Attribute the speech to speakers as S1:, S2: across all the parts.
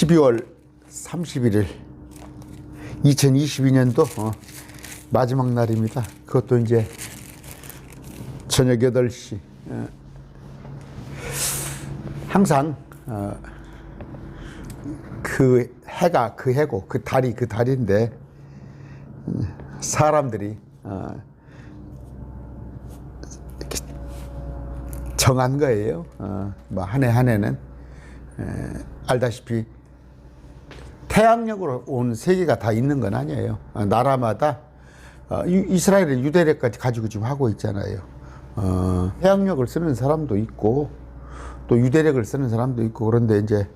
S1: 12월 31일 2022년도 마지막 날입니다. 그것도 이제 저녁 8시. 항상 그 해가 그 해고 그 달이 그 달인데 사람들이 이렇게 정한 거예요. 뭐 한 해 한 해는 알다시피 태양력으로 온 세계가 다 있는 건 아니에요. 나라마다 이스라엘은 유대력까지 가지고 지금 하고 있잖아요. 태양력을 쓰는 사람도 있고 또 유대력을 쓰는 사람도 있고, 그런데 이제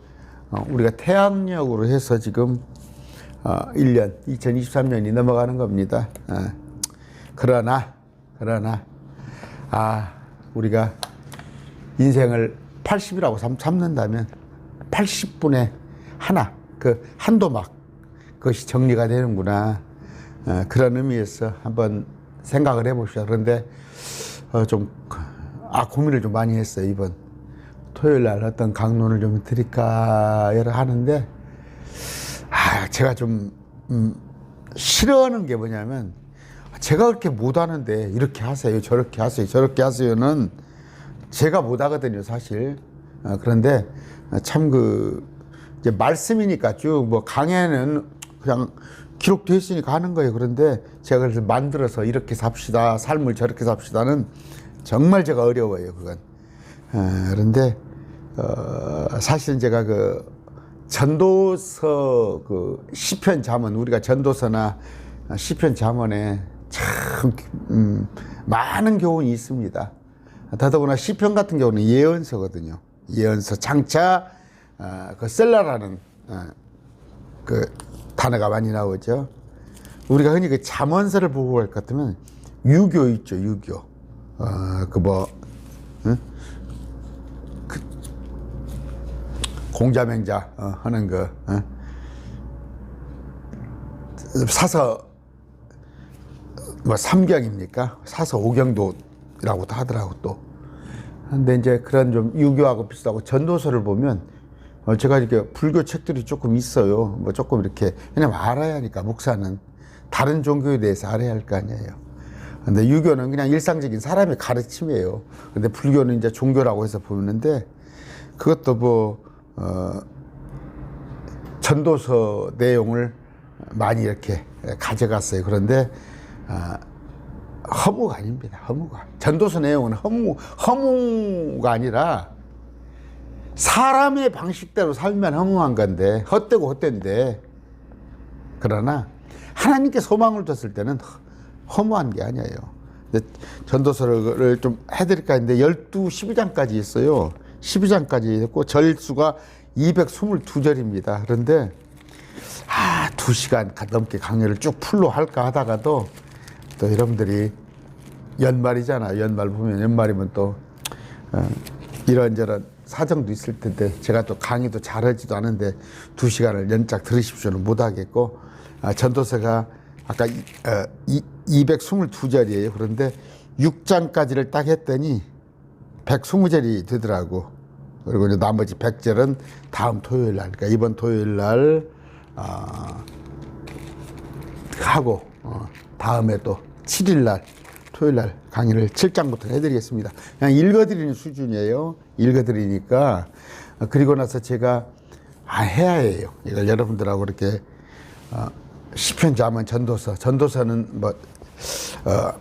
S1: 우리가 태양력으로 해서 지금 1년 2023년이 넘어가는 겁니다. 그러나 우리가 인생을 80이라고 잡는다면 80분의 하나, 그 한도막, 그것이 정리가 되는구나. 그런 의미에서 한번 생각을 해봅시다. 그런데 고민을 좀 많이 했어요. 이번 토요일 날 어떤 강론을 좀 드릴까 여러 하는데, 제가 좀 싫어하는 게 뭐냐면, 제가 그렇게 못하는데 이렇게 하세요, 저렇게 하세요, 저렇게 하세요는 제가 못하거든요, 사실. 그런데 참 이제 말씀이니까 쭉 뭐 강해는 그냥 기록되어 있으니까 하는 거예요. 그런데 제가 그래서 만들어서 이렇게 삽시다, 삶을 저렇게 삽시다는 정말 제가 어려워요, 그건. 그런데 사실은 제가 전도서 시편 잠언, 우리가 전도서나 시편 잠언에 참 많은 교훈이 있습니다. 더더구나 시편 같은 경우는 예언서거든요. 예언서, 장차 셀라라는 그 단어가 많이 나오죠. 우리가 흔히 그 잠언서를 보고 할 것 같으면 유교 있죠, 유교. 공자맹자 하는 사서 삼경입니까? 사서 오경도라고도 하더라고 또. 근데 이제 그런 좀 유교하고 비슷하고, 전도서를 보면 제가 이렇게 불교 책들이 조금 있어요. 뭐 조금 이렇게, 왜냐면 알아야 하니까, 목사는 다른 종교에 대해서 알아야 할 거 아니에요. 근데 유교는 그냥 일상적인 사람의 가르침이에요. 근데 불교는 이제 종교라고 해서 보는데, 그것도 전도서 내용을 많이 이렇게 가져갔어요. 그런데 허무가 아닙니다. 허무가. 전도서 내용은 허무가 아니라 사람의 방식대로 살면 허무한 건데, 헛되고 헛된데, 그러나 하나님께 소망을 뒀을 때는 허무한 게 아니에요. 근데 전도서를 좀 해드릴까 했는데 12장까지 있어요. 12장까지 있고 절수가 222절입니다. 그런데 2시간 넘게 강의를 쭉 풀로 할까 하다가도 또 여러분들이 연말이잖아. 연말 보면, 연말이면 또 이런저런 사정도 있을 텐데, 제가 또 강의도 잘하지도 않은데 2시간을 연짝 들으십시오는 못하겠고, 전도서가 아까 222절이에요. 그런데 6장까지를 딱 했더니 120절이 되더라고. 그리고 이제 나머지 100절은 다음 토요일 날, 그러니까 이번 토요일 날 하고, 다음에 또 7일 날 토요일 날 강의를 7장부터 해드리겠습니다. 그냥 읽어드리는 수준이에요. 읽어드리니까. 그리고 나서 제가 해야 해요. 이걸 여러분들하고 이렇게 시편, 잠언, 전도서는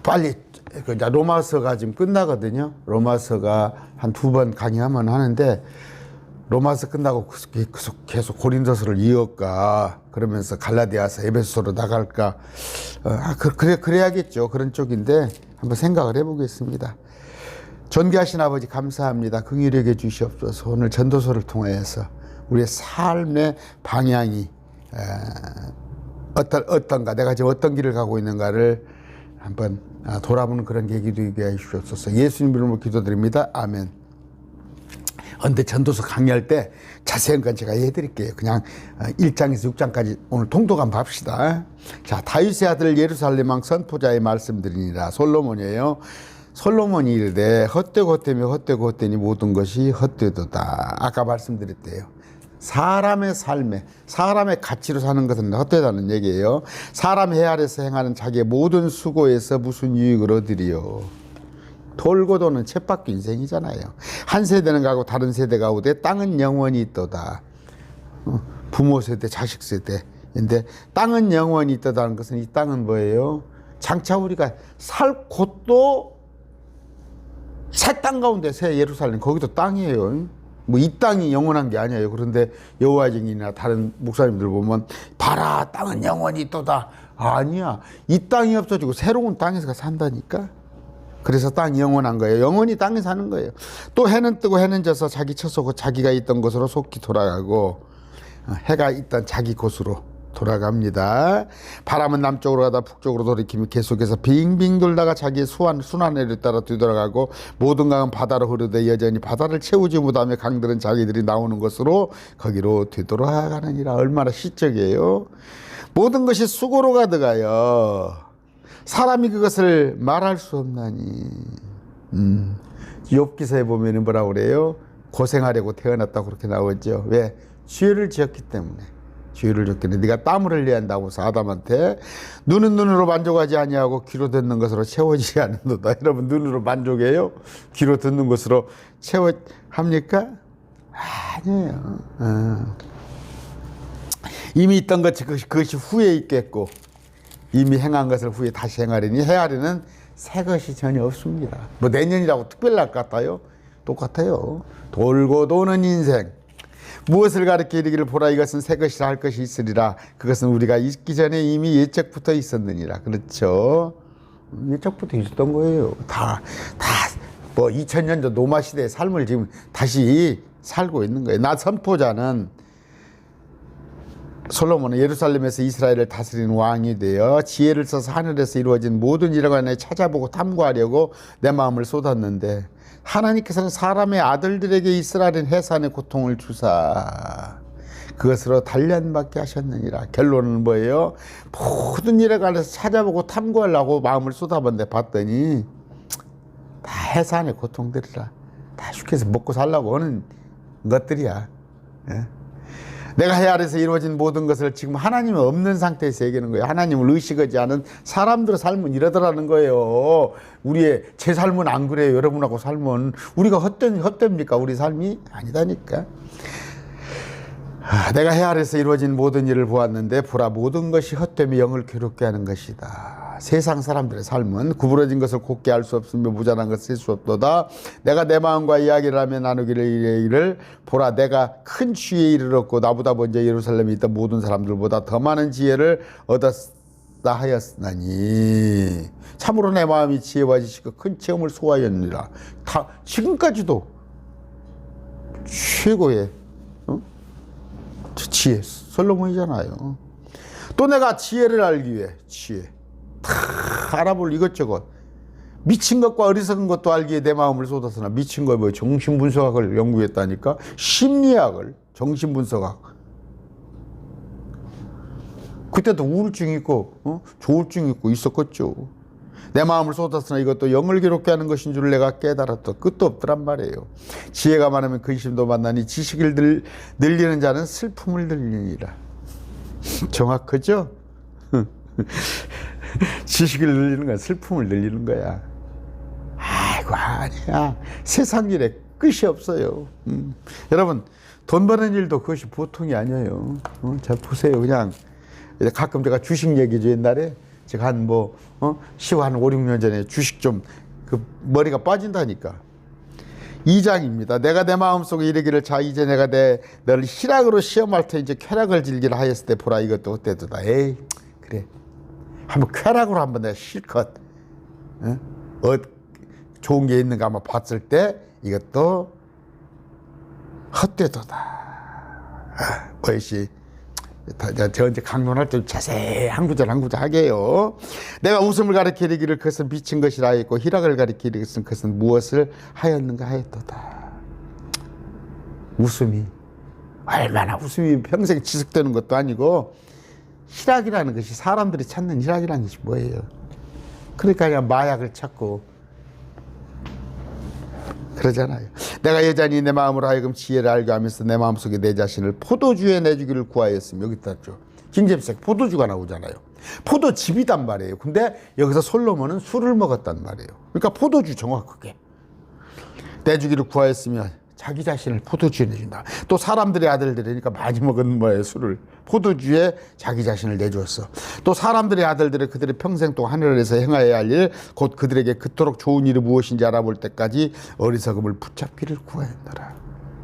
S1: 빨리, 로마서가 지금 끝나거든요. 로마서가 한 2번 강의하면 하는데, 로마서 끝나고 계속 고린도서를 이을까, 그러면서 갈라디아서, 에베소서로 나갈까, 그래야겠죠. 그런 쪽인데 한번 생각을 해보겠습니다. 존귀하신 아버지, 감사합니다. 긍휼히 여겨 주시옵소서. 오늘 전도서를 통해서 우리의 삶의 방향이 어떤가, 내가 지금 어떤 길을 가고 있는가를 한번 돌아보는 그런 계기도 되게 해주시옵소서. 예수님 이름으로 기도드립니다. 아멘. 근데 전도서 강의할 때 자세한 건 제가 해드릴게요. 그냥 1장에서 6장까지 오늘 통독한 봅시다. 자, 다윗의 아들 예루살렘 왕 선포자의 말씀드리니라. 솔로몬이에요. 솔로몬이 이르되 헛되고 헛되며 헛되고 헛되니 모든 것이 헛되도다. 아까 말씀드렸대요. 사람의 삶에, 사람의 가치로 사는 것은 헛되다는 얘기예요. 사람 해 아래서 행하는 자기의 모든 수고에서 무슨 유익을 얻으리요. 돌고 도는 쳇바퀴 인생이잖아요. 한 세대는 가고 다른 세대가 오되 땅은 영원히 있도다. 부모 세대, 자식 세대인데 땅은 영원히 있다는 것은 이 땅은 뭐예요? 장차 우리가 살 곳도 새 땅 가운데 새 예루살렘, 거기도 땅이에요. 뭐 이 땅이 영원한 게 아니에요. 그런데 여호와 증인이나 다른 목사님들 보면 봐라 땅은 영원히 있도다. 아니야. 이 땅이 없어지고 새로운 땅에서 산다니까. 그래서 땅이 영원한 거예요. 영원히 땅에 사는 거예요. 또 해는 뜨고 해는 져서 자기 처소고 자기가 있던 곳으로 속히 돌아가고 해가 있던 자기 곳으로 돌아갑니다. 바람은 남쪽으로 가다 북쪽으로 돌이키며 계속해서 빙빙 돌다가 자기의 순환해를 따라 뒤돌아가고 모든 강은 바다로 흐르되 여전히 바다를 채우지 못하며 강들은 자기들이 나오는 곳으로 거기로 되돌아가느니라. 얼마나 시적이에요. 모든 것이 수고로 가득하여 사람이 그것을 말할 수 없나니. 욥기서에 보면 뭐라고 그래요? 고생하려고 태어났다고 그렇게 나오죠. 왜? 죄를 지었기 때문에. 죄를 졌기 때문에 네가 땀을 흘려야 한다고 아담한테. 눈은 눈으로 만족하지 아니하고 귀로 듣는 것으로 채워지지 않는도다. 여러분 눈으로 만족해요? 귀로 듣는 것으로 채워합니까? 아니에요. 이미 있던 그것이 후에 있겠고 이미 행한 것을 후에 다시 행하려니 헤아리는 새 것이 전혀 없습니다. 뭐 내년이라고 특별할 것 같아요? 똑같아요. 돌고 도는 인생. 무엇을 가르쳐 이르기를 보라 이것은 새 것이라 할 것이 있으리라. 그것은 우리가 있기 전에 이미 예적부터 있었느니라. 그렇죠. 예적부터 있었던 거예요. 뭐 2000년도 노마 시대의 삶을 지금 다시 살고 있는 거예요. 나 선포자는 솔로몬은 예루살렘에서 이스라엘을 다스리는 왕이 되어 지혜를 써서 하늘에서 이루어진 모든 일관에 찾아보고 탐구하려고 내 마음을 쏟았는데 하나님께서는 사람의 아들들에게 이스라엘은 해산의 고통을 주사 그것으로 단련받게 하셨느니라. 결론은 뭐예요? 모든 일에 관해서 찾아보고 탐구하려고 마음을 쏟아봤는데 봤더니 다 해산의 고통들이라. 다 쉽게 해서 먹고 살려고 하는 것들이야. 예? 내가 해 아래서 이루어진 모든 것을 지금 하나님이 없는 상태에서 얘기하는 거예요. 하나님을 의식하지 않은 사람들의 삶은 이러더라는 거예요. 제 삶은 안 그래요. 여러분하고 삶은. 우리가 헛됩니까? 우리 삶이? 아니다니까. 내가 해 아래서 이루어진 모든 일을 보았는데 보라 모든 것이 헛되며 영을 괴롭게 하는 것이다. 세상 사람들의 삶은 구부러진 것을 곱게 할 수 없으며 무잔한 것을 쓸 수 없도다. 내가 내 마음과 이야기를 하며 나누기를 이르기를 보라 내가 큰 지혜에 이르렀고 나보다 먼저 예루살렘에 있던 모든 사람들보다 더 많은 지혜를 얻었다 하였나니 참으로 내 마음이 지혜와 지식과 큰 체험을 소화하였느니라. 다 지금까지도 최고의 지혜 솔로몬이잖아요. 또 내가 지혜를 알기 위해 지혜 다 알아볼 이것저것 미친 것과 어리석은 것도 알기에 내 마음을 쏟았으나 미친 거 뭐 정신분석학을 연구했다니까. 심리학을 정신분석학. 그때도 우울증 있고 조울증 있고 있었겠죠. 내 마음을 쏟았으나 이것도 영을 괴롭게 하는 것인 줄 내가 깨달았다. 끝도 없더란 말이에요. 지혜가 많으면 근심도 많나니 지식을 늘리는 자는 슬픔을 늘리니라. 정확하죠? 지식을 늘리는 건 슬픔을 늘리는 거야. 아이고 아니야. 세상 일에 끝이 없어요. 여러분 돈 버는 일도 그것이 보통이 아니에요. 자 보세요. 그냥 가끔 제가 주식 얘기죠. 옛날에 제가 한 5, 6년 전에 주식 좀 머리가 빠진다니까. 2장입니다. 내가 내 마음속에 이르기를 자 이제 내가 너를 희락으로 시험할 테 이제 쾌락을 즐기라 하였을 때 보라 이것도 어때도다. 에이 그래 한번 쾌락으로 한번 내가 실컷 좋은 게 있는가 한번 봤을 때 이것도 헛되도다. 뭐이시 저 이제 강론할 때 자세히 한 구절 한 구절 하게요. 내가 웃음을 가리켜 이르기를 그것은 미친 것이라 했고 희락을 가리켜 이르기를 그것은 무엇을 하였는가 하였도다. 웃음이 얼마나 웃음이 평생 지속되는 것도 아니고 희락이라는 것이 사람들이 찾는 희락이라는 것이 뭐예요? 그러니까 그냥 마약을 찾고 그러잖아요. 내가 여전히 내 마음으로 하여금 지혜를 알게 하면서 내 마음속에 내 자신을 포도주에 내주기를 구하였으며. 여기 있죠. 킹제임스 포도주가 나오잖아요. 포도즙이단 말이에요. 근데 여기서 솔로몬은 술을 먹었단 말이에요. 그러니까 포도주 정확하게 내주기를 구하였으며 자기 자신을 포도주에 내준다. 또 사람들의 아들들이니까 많이 먹은 뭐예요? 술을. 포도주에 자기 자신을 내주었어. 또 사람들의 아들들이 그들의 평생 동안 하늘에서 행하여야 할 일, 곧 그들에게 그토록 좋은 일이 무엇인지 알아볼 때까지 어리석음을 붙잡기를 구하였노라.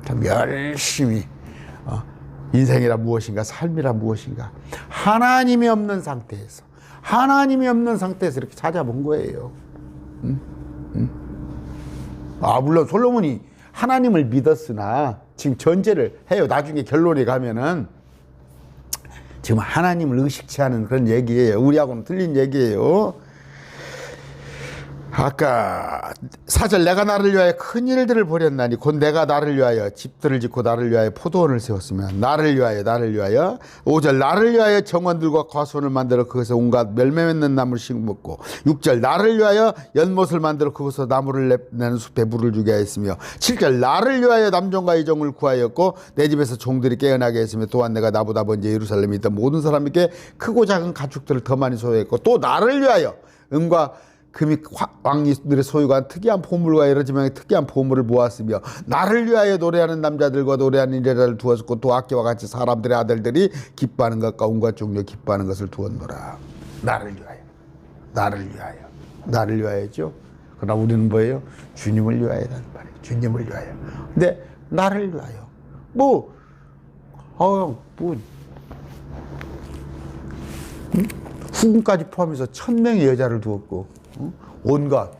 S1: 참 열심히 인생이라 무엇인가, 삶이라 무엇인가, 하나님이 없는 상태에서 이렇게 찾아본 거예요. 물론 솔로몬이 하나님을 믿었으나 지금 전제를 해요. 나중에 결론에 가면은 지금 하나님을 의식치 않은 그런 얘기예요. 우리하고는 틀린 얘기예요. 아까 4절 내가 나를 위하여 큰 일들을 벌였나니 곧 내가 나를 위하여 집들을 짓고 나를 위하여 포도원을 세웠으면 나를 위하여 5절 나를 위하여 정원들과 과수원을 만들어 그것에 온갖 열매 맺는 나무를 심었고 6절 나를 위하여 연못을 만들어 그것에서 나무를 내는 숲에 물을 주게 하였으며 7절 나를 위하여 남종과 여종을 구하였고 내 집에서 종들이 깨어나게 했으며 또한 내가 나보다 먼저 예루살렘에 있던 모든 사람에게 크고 작은 가축들을 더 많이 소유했고 또 나를 위하여 은과 금이 왕들의 소유가 특이한 보물과 여러 지명의 특이한 보물을 모았으며 나를 위하여 노래하는 남자들과 노래하는 이레라를 두었고 또 악기와 같이 사람들의 아들들이 기뻐하는 것과 온갖 종류 기뻐하는 것을 두었노라. 나를 위하여죠. 그러나 우리는 뭐예요? 주님을 위하여라는 말이에요. 주님을 위하여. 근데 나를 위하여 후궁까지 포함해서 1000명의 여자를 두었고 온갖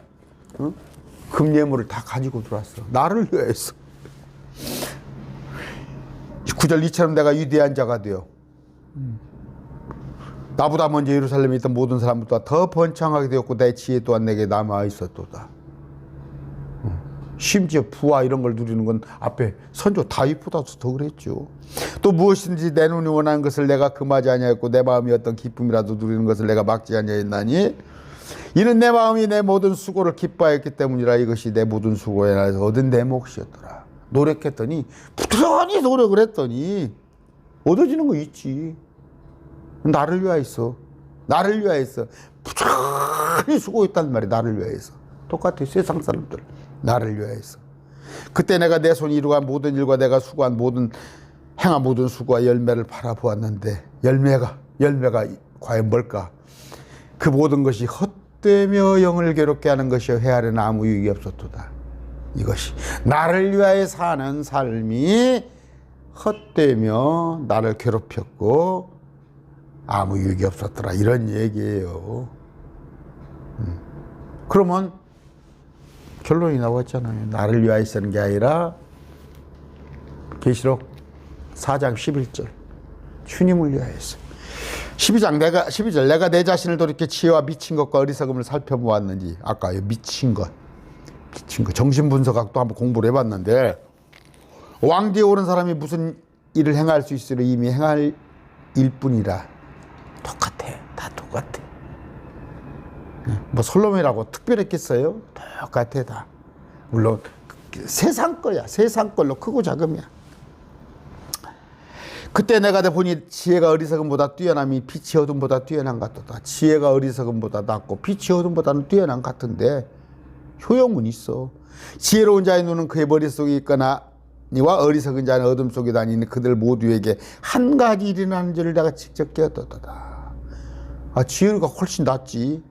S1: 금예물을 다 가지고 들어왔어. 나를 위하여서. 9절 이처럼 내가 위대한 자가 되어 나보다 먼저 예루살렘에 있던 모든 사람보다 더 번창하게 되었고 내 지혜 또한 내게 남아 있었도다. 심지어 부와 이런 걸 누리는 건 앞에 선조 다윗보다도 더 그랬죠. 또 무엇인지 내 눈이 원하는 것을 내가 금하지 아니하였고 내 마음이 어떤 기쁨이라도 누리는 것을 내가 막지 아니하였나니 이는 내 마음이 내 모든 수고를 기뻐하였기 때문이라. 이것이 내 모든 수고에 나서 얻은 내 몫이었더라. 노력했더니 부지런히 노력을 했더니 얻어지는 거 있지. 나를 위하여서 부지런히 수고했단 말이야. 나를 위하여서. 똑같아. 세상 사람들 나를 위하여서. 그때 내가 내 손이 이루어간 모든 일과 내가 수고한 행한 모든 수고와 열매를 바라보았는데 열매가 과연 뭘까? 그 모든 것이 헛되며 영을 괴롭게 하는 것이여 헤아려는 아무 유익이 없었도다. 이것이 나를 위하여 사는 삶이 헛되며 나를 괴롭혔고 아무 유익이 없었더라. 이런 얘기예요. 그러면 결론이 나왔잖아요. 나를 위하여 쓰는 게 아니라 계시록 4장 11절 주님을 위하여서. 12절 내가 내 자신을 돌이켜 지혜와 미친 것과 어리석음을 살펴보았는지. 아까 미친 것 정신분석학도 한번 공부를 해봤는데 왕 뒤에 오른 사람이 무슨 일을 행할 수 있으려 이미 행할 일뿐이라. 다 똑같아. 뭐 솔로몬이라고 특별했겠어요? 똑같아 다. 물론 세상 걸로 크고 작음이야. 그때 내가 보니 지혜가 어리석음보다 뛰어남이 빛이 어둠보다 뛰어난 것 같다. 지혜가 어리석음보다 낫고 빛이 어둠보다는 뛰어난 것 같은데 효용은 있어. 지혜로운 자의 눈은 그의 머릿속에 있거나 니와 어리석은 자는 어둠 속에 다니는 그들 모두에게 한 가지 일이 나는 줄을 내가 직접 깨닫다. 지혜가 훨씬 낫지.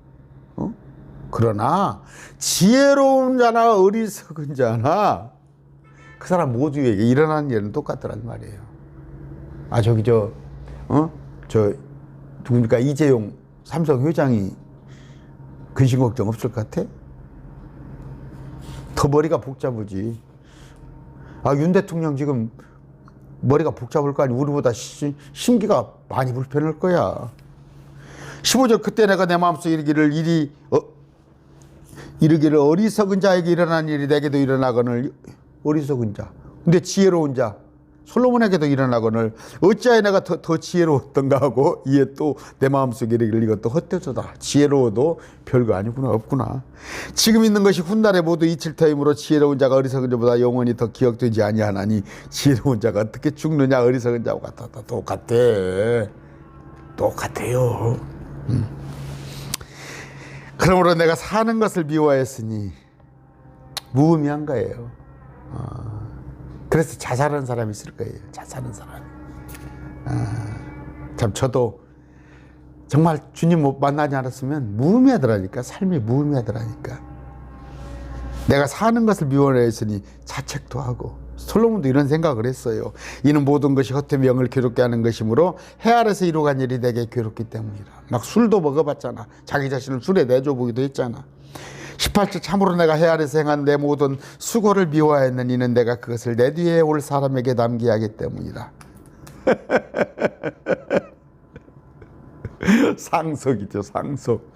S1: 그러나 지혜로운 자나 어리석은 자나 그 사람 모두에게 일어나는 일은 똑같더란 말이에요. 누굽니까? 이재용 삼성 회장이 근심 걱정 없을 것 같아? 더 머리가 복잡하지. 윤 대통령 지금 머리가 복잡할 거 아니. 우리보다 심기가 많이 불편할 거야. 15절 그때 내가 내 마음속에 이르기를 어리석은 자에게 일어난 일이 내게도 일어나거늘. 어리석은 자. 근데 지혜로운 자. 솔로몬에게도 일어나거늘 어찌하여 내가 더 지혜로웠던가 하고 이에 또 내 마음속에 이르기를 이것도 헛되도다. 지혜로워도 별거 아니구나 없구나. 지금 있는 것이 훗날에 모두 잊힐 터이므로 지혜로운 자가 어리석은 자보다 영원히 더 기억되지 아니하나니 지혜로운 자가 어떻게 죽느냐 어리석은 자와 같다. 똑같아요. 그러므로 내가 사는 것을 미워했으니 무의미한 거예요. 그래서 자살하는 사람이 있을 거예요. 자살하는 사람이. 참 저도 정말 주님 못 만나지 않았으면 무의미하더라니까. 삶이 무의미하더라니까. 내가 사는 것을 미워했으니 자책도 하고. 솔로몬도 이런 생각을 했어요. 이는 모든 것이 헛되이 영을 괴롭게 하는 것이므로 해 아래서 이루간 일이 내게 괴롭기 때문이라. 막 술도 먹어봤잖아. 자기 자신을 술에 내줘보기도 했잖아. 18절 참으로 내가 해 아래서 행한 내 모든 수고를 미워하였는 이는 내가 그것을 내 뒤에 올 사람에게 남기게 하기 때문이라. 상속이죠, 상속.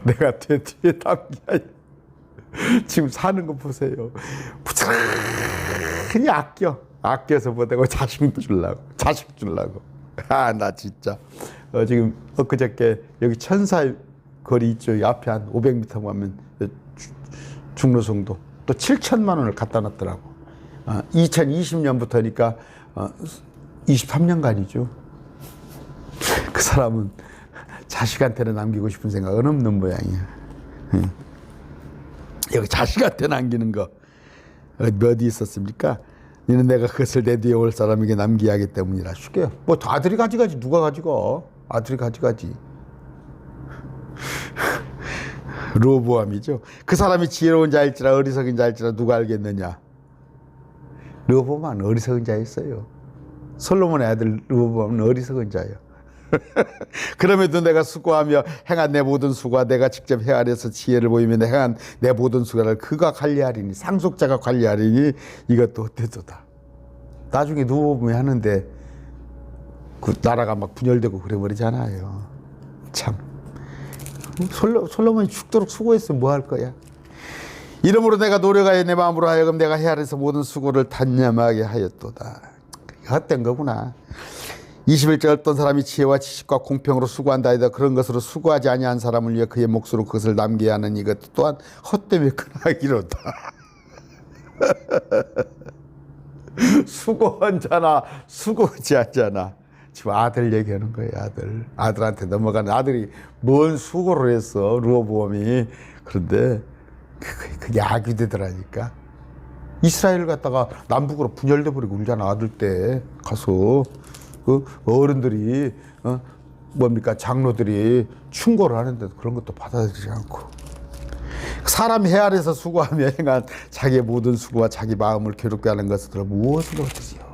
S1: 내가 내 뒤에 남기게. 지금 사는 거 보세요. 부지런히 아껴서 보내고 자식 주려고. 나 진짜 지금 엊그저께 여기 천사 거리 있죠. 앞에 한 500m 가면 중로성도 또 7천만 원을 갖다 놨더라고. 2020년부터니까 23년간이죠. 그 사람은 자식한테는 남기고 싶은 생각은 없는 모양이야. 여기 자식한테 남기는 거 어디 있었습니까? 너는 내가 그것을 내 뒤에 올 사람에게 남기게 하기 때문이라. 쉽게요. 뭐 아들이 가져가지. 누가 가지고? 아들이 가져가지. 르호보암이죠. 그 사람이 지혜로운 자일지라 어리석은 자일지라 누가 알겠느냐. 르호보암은 어리석은 자였어요. 솔로몬의 아들 르호보암은 어리석은 자예요. 그럼에도 내가 수고하며 행한 내 모든 수고와 내가 직접 해 아래서 지혜를 보이며 행한 내 모든 수고를 그가 관리하리니 상속자가 관리하리니 이것도 헛되도다. 나중에 르호보암이 하는데 그 나라가 막 분열되고 그래 버리잖아요. 참. 솔로몬이 죽도록 수고했으면 뭐 할 거야. 이러므로 내가 노력하여 내 마음으로 하여금 내가 해 아래서 모든 수고를 단념하게 하였도다. 헛된 거구나. 21절 어떤 사람이 지혜와 지식과 공평으로 수고한다이다. 그런 것으로 수고하지 아니한 사람을 위해 그의 몫으로 그것을 남겨야 하는 이것 또한 헛되며 큰하기로다. 수고한 자나 수고하지 않잖아. 지금 아들 얘기하는 거예요. 아들한테 넘어가는. 아들이 뭔 수고를 했어 르호보암이. 그런데 그게 악이 되더라니까. 이스라엘 갔다가 남북으로 분열돼 버리고 울잖아. 아들 때 가서 어른들이 뭡니까 장로들이 충고를 하는데도 그런 것도 받아들이지 않고. 사람이 해 아래서 수고하며 행한 자기의 모든 수고와 자기 마음을 괴롭게 하는 것을 무엇을 얻으시오.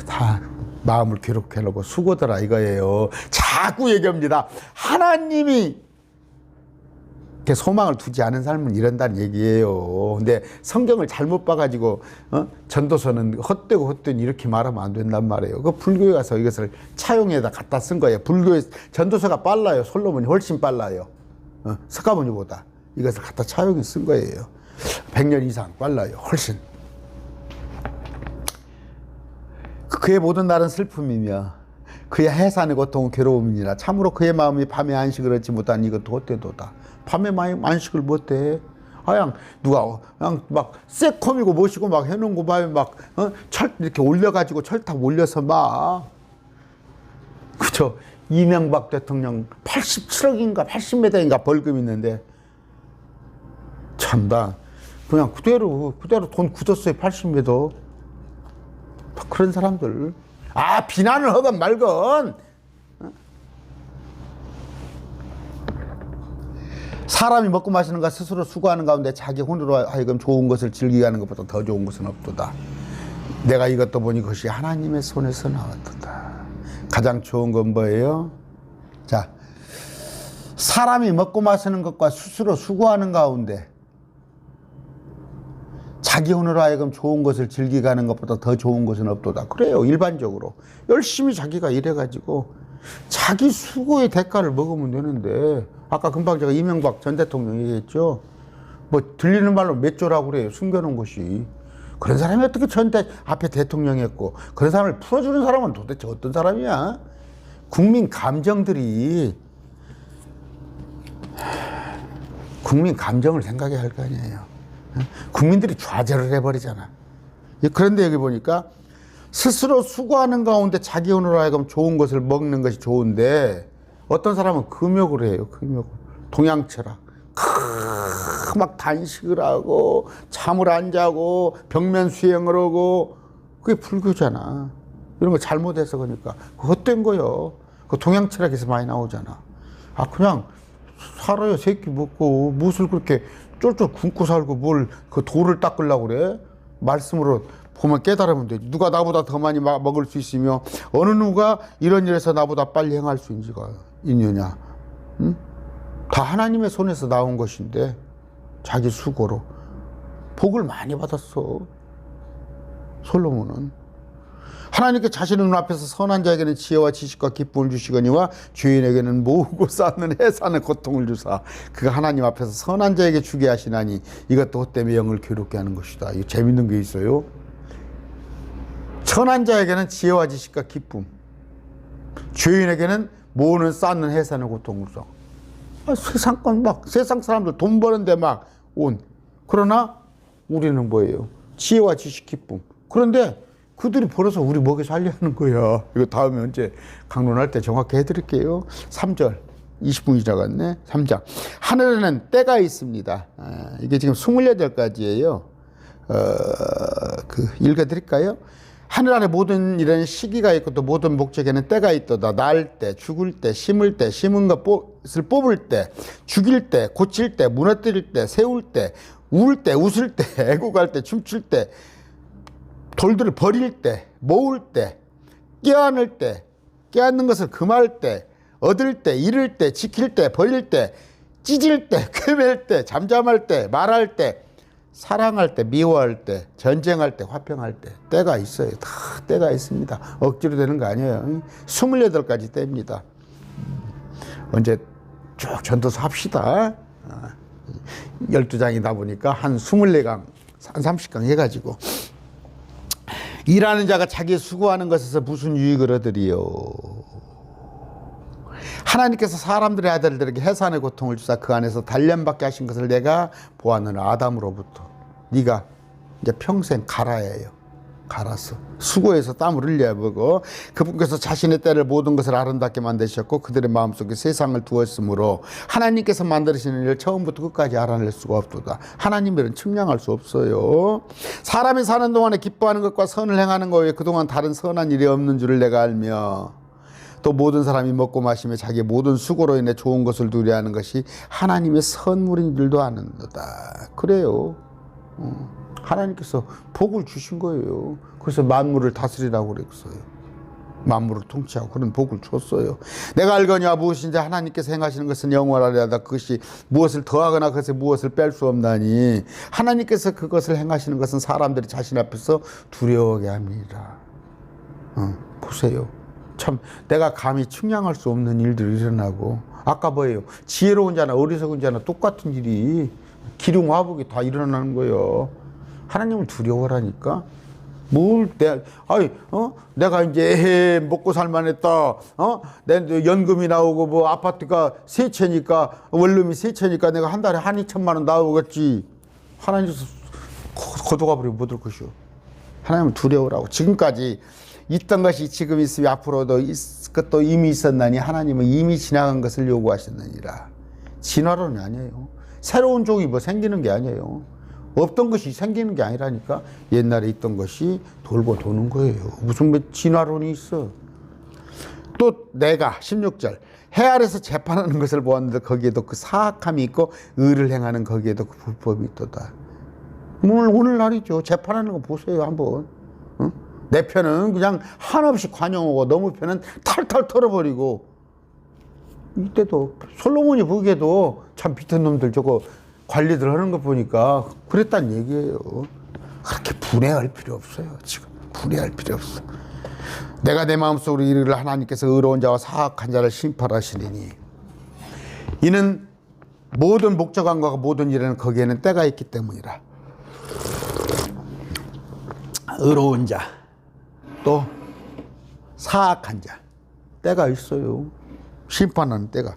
S1: 다 마음을 괴롭게 하려고 수고더라 이거예요. 자꾸 얘기합니다. 하나님이 소망을 두지 않은 삶은 이런다는 얘기예요. 근데 성경을 잘못 봐가지고 전도서는 헛되고 헛된 이렇게 말하면 안 된단 말이에요. 그 불교에 가서 이것을 차용에다 갖다 쓴 거예요. 불교의 전도서가 빨라요. 솔로몬이 훨씬 빨라요. 석가모니보다 이것을 갖다 차용해 쓴 거예요. 100년 이상 빨라요. 훨씬. 그의 모든 날은 슬픔이며 그의 해산의 고통은 괴로움이니라. 참으로 그의 마음이 밤에 안식을 얻지 못한 이것도 헛되도다. 밤에 안식을 못해. 누가 그냥 막 새콤이고 멋이고 막 해놓은 거 밤에 막 철 이렇게 올려가지고 철탑 올려서 막 그죠. 이명박 대통령 87억인가 80m인가 벌금 있는데 참다 그냥 그대로 돈 굳었어요. 80m. 그런 사람들. 비난을 하건 말건. 사람이 먹고 마시는 것 스스로 수고하는 가운데 자기 혼으로 하여금 좋은 것을 즐기게 하는 것보다 더 좋은 것은 없도다. 내가 이것도 보니 그것이 하나님의 손에서 나왔도다. 가장 좋은 건 뭐예요? 자, 사람이 먹고 마시는 것과 스스로 수고하는 가운데 자기 혼으로 하여금 좋은 것을 즐기게 하는 것보다 더 좋은 것은 없도다. 그래요. 일반적으로 열심히 자기가 일해가지고 자기 수고의 대가를 먹으면 되는데, 아까 금방 제가 이명박 전 대통령 얘기했죠. 뭐 들리는 말로 몇 조라고 그래요. 숨겨놓은 것이. 그런 사람이 어떻게 전대 앞에 대통령 했고, 그런 사람을 풀어주는 사람은 도대체 어떤 사람이야? 국민 감정들이, 국민 감정을 생각해야 할 거 아니에요. 국민들이 좌절을 해버리잖아. 그런데 여기 보니까 스스로 수고하는 가운데 자기 혼으로 하여금 좋은 것을 먹는 것이 좋은데, 어떤 사람은 금욕을 해요. 금욕을. 동양 철학. 막 단식을 하고 잠을 안 자고 벽면 수행을 하고, 그게 불교잖아. 이런 거 잘못해서 그러니까 헛된 거요. 그 동양 철학에서 많이 나오잖아. 아, 그냥 살아요. 새끼 먹고 무엇을 그렇게 쫄쫄 굶고 살고 뭘 그 돌을 닦으려고 그래? 말씀으로 보면 깨달으면 되지. 누가 나보다 더 많이 먹을 수 있으며 어느 누가 이런 일에서 나보다 빨리 행할 수 있느냐? 응? 다 하나님의 손에서 나온 것인데 자기 수고로 복을 많이 받았어. 솔로몬은 하나님께 자신의 눈앞에서 선한 자에게는 지혜와 지식과 기쁨을 주시거니와 죄인에게는 모으고 쌓는 해산의 고통을 주사 그가 하나님 앞에서 선한 자에게 주게 하시나니 이것도 헛되이 영을 괴롭게 하는 것이다. 이거 재밌는 게 있어요. 선한 자에게는 지혜와 지식과 기쁨, 죄인에게는 모으는 쌓는 해산의 고통을 주사. 세상권 막 세상 사람들 돈 버는데 막 온. 그러나 우리는 뭐예요? 지혜와 지식, 기쁨. 그런데 그들이 벌어서 우리 먹여 살려 하는 거야. 이거 다음에 언제 강론할 때 정확히 해드릴게요. 3절 20분이 지나갔네. 3장 하늘에는 때가 있습니다. 이게 지금 28가지예요. 읽어드릴까요? 하늘 안에 모든 일에는 시기가 있고 또 모든 목적에는 때가 있도다. 날 때, 죽을 때, 심을 때, 심은 것을 뽑을 때, 죽일 때, 고칠 때, 무너뜨릴 때, 세울 때, 울 때, 웃을 때, 애국할 때, 춤출 때, 돌들을 버릴 때, 모을 때, 껴안을 때, 껴안는 것을 금할 때, 얻을 때, 잃을 때, 지킬 때, 버릴 때, 찢을 때, 꿰맬 때, 잠잠할 때, 말할 때, 사랑할 때, 미워할 때, 전쟁할 때, 화평할 때, 때가 있어요. 다 때가 있습니다. 억지로 되는 거 아니에요. 28가지 때입니다. 언제 쭉 전도서 합시다. 12장이다 보니까 한 24강, 한 30강 해가지고. 일하는 자가 자기 수고하는 것에서 무슨 유익을 얻으리요? 하나님께서 사람들의 아들들에게 해산의 고통을 주사 그 안에서 단련받게 하신 것을 내가 보았느라. 아담으로부터 네가 이제 평생 갈아야해요. 갈아서 수고해서 땀을 흘려야 보고 그분께서 자신의 때를 모든 것을 아름답게 만드셨고 그들의 마음속에 세상을 두었으므로 하나님께서 만드시는 일을 처음부터 끝까지 알아낼 수가 없도다. 하나님을 측량할 수 없어요. 사람이 사는 동안에 기뻐하는 것과 선을 행하는 것 외에 그동안 다른 선한 일이 없는 줄을 내가 알며 또 모든 사람이 먹고 마시며 자기의 모든 수고로 인해 좋은 것을 누려하는 것이 하나님의 선물인 줄도 아는도다. 그래요. 하나님께서 복을 주신 거예요. 그래서 만물을 다스리라고 그랬어요. 만물을 통치하고 그런 복을 줬어요. 내가 알거니와 무엇인지 하나님께서 행하시는 것은 영원하리이다. 그것이 무엇을 더하거나 그것에 무엇을 뺄 수 없나니 하나님께서 그것을 행하시는 것은 사람들이 자신 앞에서 두려워하게 합니다. 보세요. 참 내가 감히 측량할 수 없는 일들이 일어나고 아까 뭐예요? 지혜로운 자나 어리석은 자나 똑같은 일이 기륭 화복이 다 일어나는 거예요. 하나님을 두려워하라니까. 내가 이제 먹고 살만했다. 내 연금이 나오고 뭐 아파트가 세 채니까 원룸이 세 채니까 내가 한 달에 한 2천만 원 나오겠지. 하나님께서 거둬가 버리면 못 올 것이오. 하나님을 두려워라고. 지금까지 있던 것이 지금 있으며 앞으로도 그것도 이미 있었나니 하나님은 이미 지나간 것을 요구하셨느니라. 진화론이 아니에요. 새로운 종이 뭐 생기는 게 아니에요. 없던 것이 생기는 게 아니라니까. 옛날에 있던 것이 돌고 도는 거예요. 무슨 진화론이 있어. 또 내가 16절 해 아래서 재판하는 것을 보았는데 거기에도 그 사악함이 있고 의를 행하는 거기에도 그 불법이 있도다. 오늘날이죠. 재판하는 거 보세요 한번. 내 편은 그냥 한없이 관용하고 너무 편은 탈탈 털어버리고. 이때도 솔로몬이 보기에도 참 비튼 놈들 저거 관리들 하는 거 보니까 그랬단 얘기예요. 그렇게 분해할 필요 없어요. 지금 분해할 필요 없어. 내가 내 마음속으로 이르기를 하나님께서 의로운 자와 사악한 자를 심판하시리니 이는 모든 목적함과 모든 일에는 거기에는 때가 있기 때문이라. 의로운 자, 또 사악한 자, 때가 있어요. 심판하는 때가.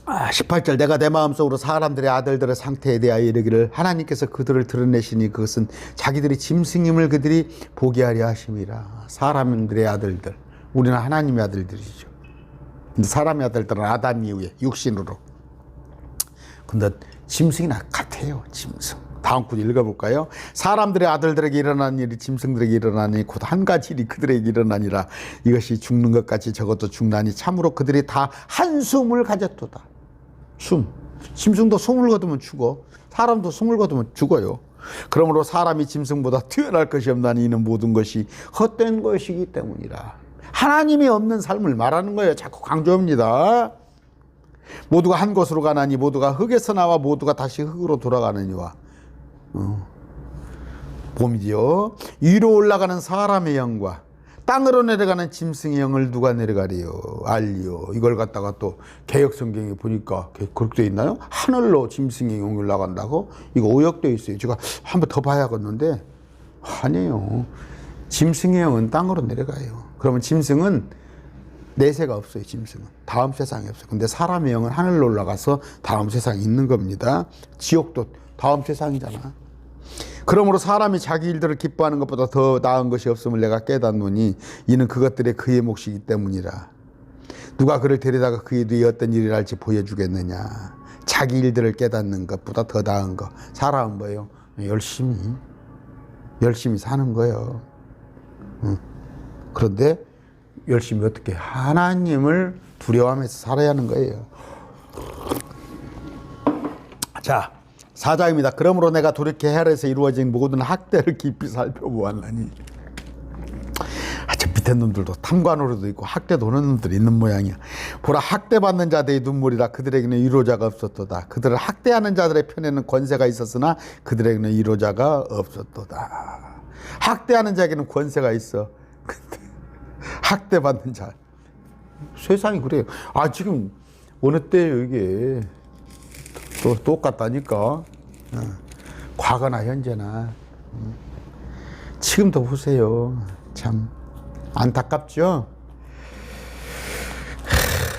S1: 18절, 내가 내 마음속으로 사람들의 아들들의 상태에 대하여 이르기를 하나님께서 그들을 드러내시니 그것은 자기들이 짐승임을 그들이 보게 하려 하심이라. 사람들의 아들들, 우리는 하나님의 아들들이죠. 근데 사람의 아들들은 아담 이후에 육신으로. 근데 짐승이나 같아요. 짐승. 다음 구절 읽어볼까요? 사람들의 아들들에게 일어난 일이 짐승들에게 일어나니 곧 한 가지 일이 그들에게 일어나니라. 이것이 죽는 것 같이 저것도 죽나니 참으로 그들이 다 한숨을 가졌도다. 숨. 짐승도 숨을 거두면 죽어. 사람도 숨을 거두면 죽어요. 그러므로 사람이 짐승보다 뛰어날 것이 없나니 이는 모든 것이 헛된 것이기 때문이라. 하나님이 없는 삶을 말하는 거예요. 자꾸 강조합니다. 모두가 한 곳으로 가나니 모두가 흙에서 나와 모두가 다시 흙으로 돌아가느니와. 봄이지요. 위로 올라가는 사람의 영과 땅으로 내려가는 짐승의 영을 누가 내려가리요 알리요. 이걸 갖다가 또 개역 성경에 보니까 그렇게 돼 있나요? 하늘로 짐승의 영이 올라간다고? 이거 오역되어 있어요. 제가 한번 더 봐야겠는데 아니에요. 짐승의 영은 땅으로 내려가요. 그러면 짐승은 내세가 없어요. 짐승은 다음 세상에 없어요. 근데 사람의 영은 하늘로 올라가서 다음 세상에 있는 겁니다. 지옥도 다음 세상이잖아. 그러므로 사람이 자기 일들을 기뻐하는 것보다 더 나은 것이 없음을 내가 깨닫노니 이는 그것들의 그의 몫이기 때문이라. 누가 그를 데려다가 그의 뒤에 어떤 일을 할지 보여주겠느냐. 자기 일들을 깨닫는 것보다 더 나은 것. 사람은 뭐예요? 열심히 사는 거예요. 그런데 열심히 어떻게 하나님을 두려워하면서 살아야 하는 거예요. 자, 4장입니다. 그러므로 내가 돌이켜 헤아려서 이루어진 모든 학대를 깊이 살펴보았나니. 저 밑에 놈들도 탐관으로도 있고 학대 도는 놈들이 있는 모양이야. 보라, 학대받는 자들의 눈물이라. 그들에게는 위로자가 없었도다. 그들을 학대하는 자들의 편에는 권세가 있었으나 그들에게는 위로자가 없었도다. 학대하는 자에게는 권세가 있어. 근데 학대받는 자, 세상이 그래요. 지금 어느 때예요 이게. 또 똑같다니까. 과거나 현재나. 지금도 보세요. 참 안타깝죠.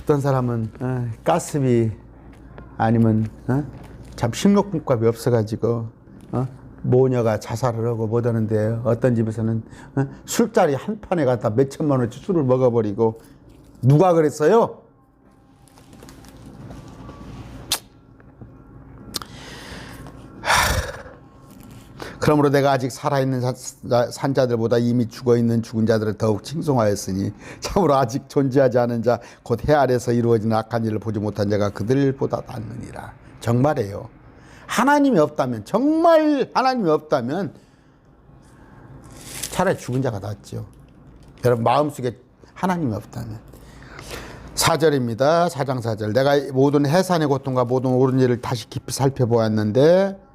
S1: 어떤 사람은 가스비 아니면 참 식료품값이 없어가지고 모녀가 자살을 하고 못하는데, 어떤 집에서는 술자리 한 판에 갖다 몇 천만 원치 술을 먹어버리고. 누가 그랬어요? 그러므로 내가 아직 살아있는 산자들보다 이미 죽어있는 죽은 자들을 더욱 칭송하였으니 참으로 아직 존재하지 않은 자 곧 해 아래서 이루어지는 악한 일을 보지 못한 자가 그들보다 낫느니라. 정말이에요. 하나님이 없다면, 정말 하나님이 없다면 차라리 죽은 자가 낫죠. 여러분 마음속에 하나님이 없다면. 4절입니다. 4장 4절. 내가 모든 해산의 고통과 모든 옳은 일을 다시 깊이 살펴보았는데,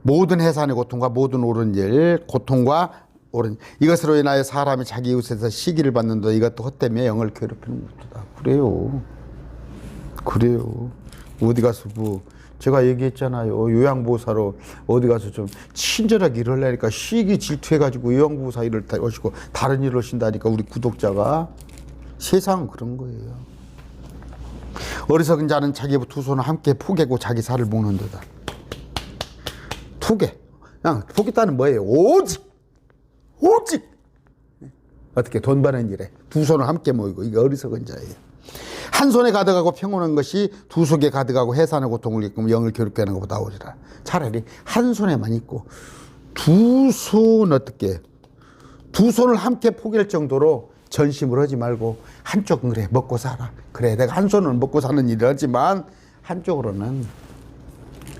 S1: 모든 해산의 고통과 모든 옳은 일, 고통과 옳은 이것으로 인하여 사람이 자기 이웃에서 시기를 받는다. 이것도 헛되며 영을 괴롭히는 것도다. 그래요. 어디 가서 제가 얘기했잖아요. 요양보호사로 어디 가서 좀 친절하게 일을 하려니까 시기 질투해가지고 요양보호사 일을 하시고 다른 일을 하신다니까. 우리 구독자가. 세상은 그런 거예요. 어리석은 자는 자기 두 손을 함께 포개고 자기 살을 먹는 데다. 포개. 그냥 포기다는 뭐예요? 오직 어떻게 돈 버는 일에 두 손을 함께 모이고. 이게 어리석은 자예요. 한 손에 가득하고 평온한 것이 두 손에 가득하고 해산의 고통을 겪으면 영을 괴롭게 하는 것보다 나오리라. 차라리 한 손에만 있고 두 손 어떻게 두 손을 함께 포기할 정도로 전심을 하지 말고 한쪽은 그래 먹고 살아. 그래 내가 한 손은 먹고 사는 일을 하지만 한쪽으로는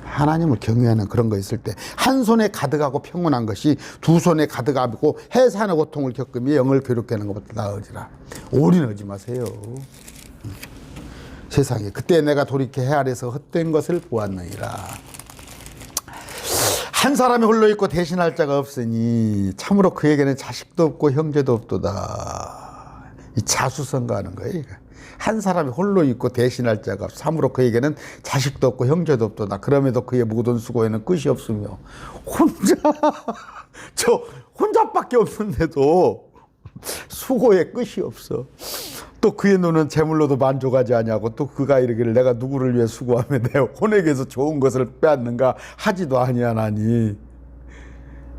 S1: 하나님을 경외하는 그런 거 있을 때 한 손에 가득하고 평온한 것이 두 손에 가득하고 해산의 고통을 겪으며 영을 괴롭게 하는 것보다 나으리라. 올인하지 마세요. 세상에. 그때 내가 돌이켜 해 아래서 헛된 것을 보았느니라. 한 사람이 홀로 있고 대신할 자가 없으니 참으로 그에게는 자식도 없고 형제도 없도다. 이 자수성가하는 거예요. 한 사람이 홀로 있고 대신할 자가 참으로 그에게는 자식도 없고 형제도 없도다. 그럼에도 그의 모든 수고에는 끝이 없으며 혼자 저 혼자밖에 없는데도 수고에 끝이 없어. 또 그의 눈은 재물로도 만족하지 아니하고 또 그가 이르기를 내가 누구를 위해 수고하며 내 혼에게서 좋은 것을 빼앗는가 하지도 아니하나니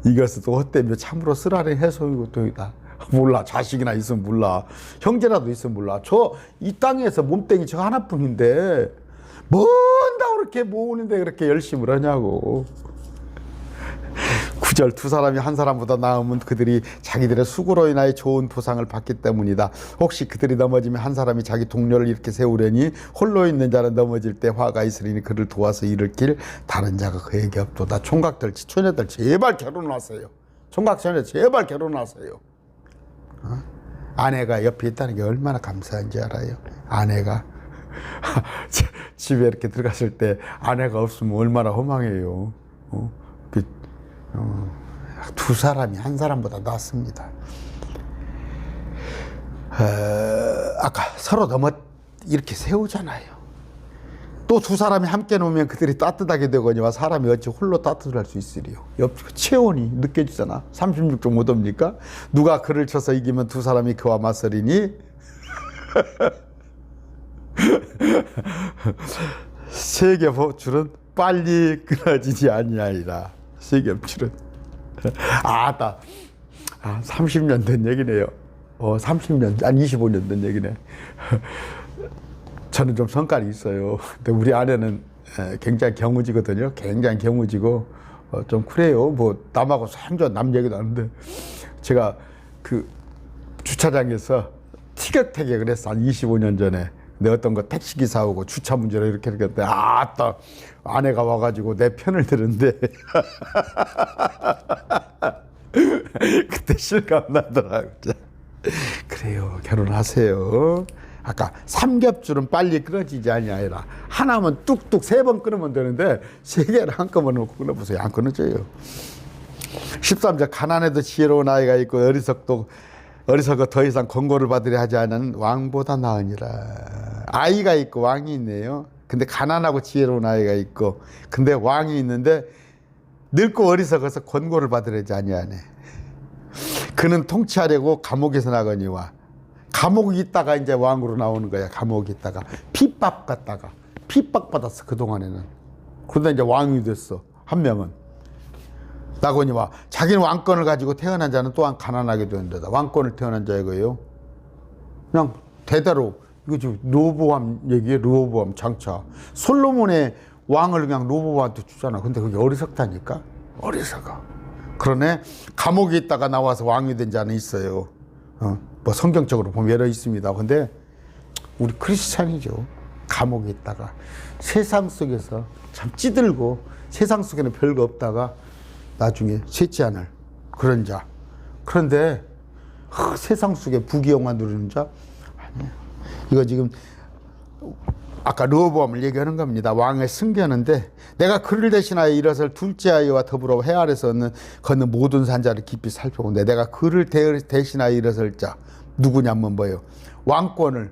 S1: 이것은 또 헛되며 참으로 쓰라린 해소이고 또이다. 몰라. 자식이나 있으면 몰라. 형제라도 있으면 몰라. 저 이 땅에서 몸뚱이 저 하나뿐인데 뭔다 그렇게 모으는데 그렇게 열심히 하냐고. 9절 두 사람이 한 사람보다 나으면 그들이 자기들의 수고로 인하여 좋은 보상을 받기 때문이다. 혹시 그들이 넘어지면 한 사람이 자기 동료를 이렇게 세우려니 홀로 있는 자는 넘어질 때 화가 있으리니 그를 도와서 일으킬 다른 자가 그에게 없도다. 총각들, 처녀들 제발 결혼하세요. 총각, 처녀 제발 결혼하세요. 아내가 옆에 있다는 게 얼마나 감사한지 알아요? 아내가 집에 이렇게 들어갔을 때 아내가 없으면 얼마나 허망해요. 두 사람이 한 사람보다 낫습니다. 아까 서로 이렇게 세우잖아요. 또 두 사람이 함께 놓으면 그들이 따뜻하게 되거니와 사람이 어찌 홀로 따뜻할 수 있으리요. 체온이 느껴지잖아. 36.5도입니까? 누가 그를 쳐서 이기면 두 사람이 그와 맞서리니 세계 법줄은 빨리 끊어지지 아니하리라. 세계 법줄은 30년 된 얘기네요. 30년, 25년 된 얘기네. 저는 좀 성깔이 있어요. 근데 우리 아내는 굉장히 경우지거든요. 굉장히 경우지고 좀 그래요. 뭐 남하고 완전 남 얘기도 하는데 제가 그 주차장에서 티격태격을 했어. 한 25년 전에. 근데 어떤 거 택시기사 오고 주차 문제로 이렇게 했는데 아내가 와가지고 내 편을 들은데 그때 실감 나더라고요. 그래요. 결혼하세요. 아까 삼겹줄은 빨리 끊어지지 아니하리라. 하나면 뚝뚝 3번 끊으면 되는데 3개를 한꺼번에 놓고 끊어보세요. 안 끊어져요. 13절 가난해도 지혜로운 아이가 있고 어리석어 더 이상 권고를 받으려 하지 않은 왕보다 나으니라. 아이가 있고 왕이 있네요. 근데 가난하고 지혜로운 아이가 있고 근데 왕이 있는데 늙고 어리석어서 권고를 받으려 하지 아니하네. 그는 통치하려고 감옥에서 나거니와 감옥에 있다가 이제 왕으로 나오는 거야. 감옥에 있다가 핍박받았어 그동안에는. 그러다 이제 왕이 됐어. 한 명은 나거니와 자기는 왕권을 가지고 태어난 자는 또한 가난하게 되는 데다. 왕권을 태어난 자 이거예요. 그냥 대대로 이거 지금 르호보암 얘기예요. 르호보암 장차 솔로몬의 왕을 그냥 르호보암한테 주잖아. 근데 그게 어리석다니까. 어리석어. 그러네. 감옥에 있다가 나와서 왕이 된 자는 있어요. 뭐 성경적으로 보면 여러 있습니다. 근데 우리 크리스찬이죠. 감옥에 있다가 세상 속에서 참 찌들고 세상 속에는 별거 없다가 나중에 셋지 않을 그런 자. 그런데 세상 속에 부귀영화 누리는 자 아니에요. 이거 지금 아까 르호보암을 얘기하는 겁니다. 왕의 승계하는데 내가 그를 대신하여 일어설 둘째 아이와 더불어 해 아래서 걷는 모든 산자를 깊이 살펴본데 내가 그를 대신하여 일어설 자 누구냐면 뭐예요? 왕권을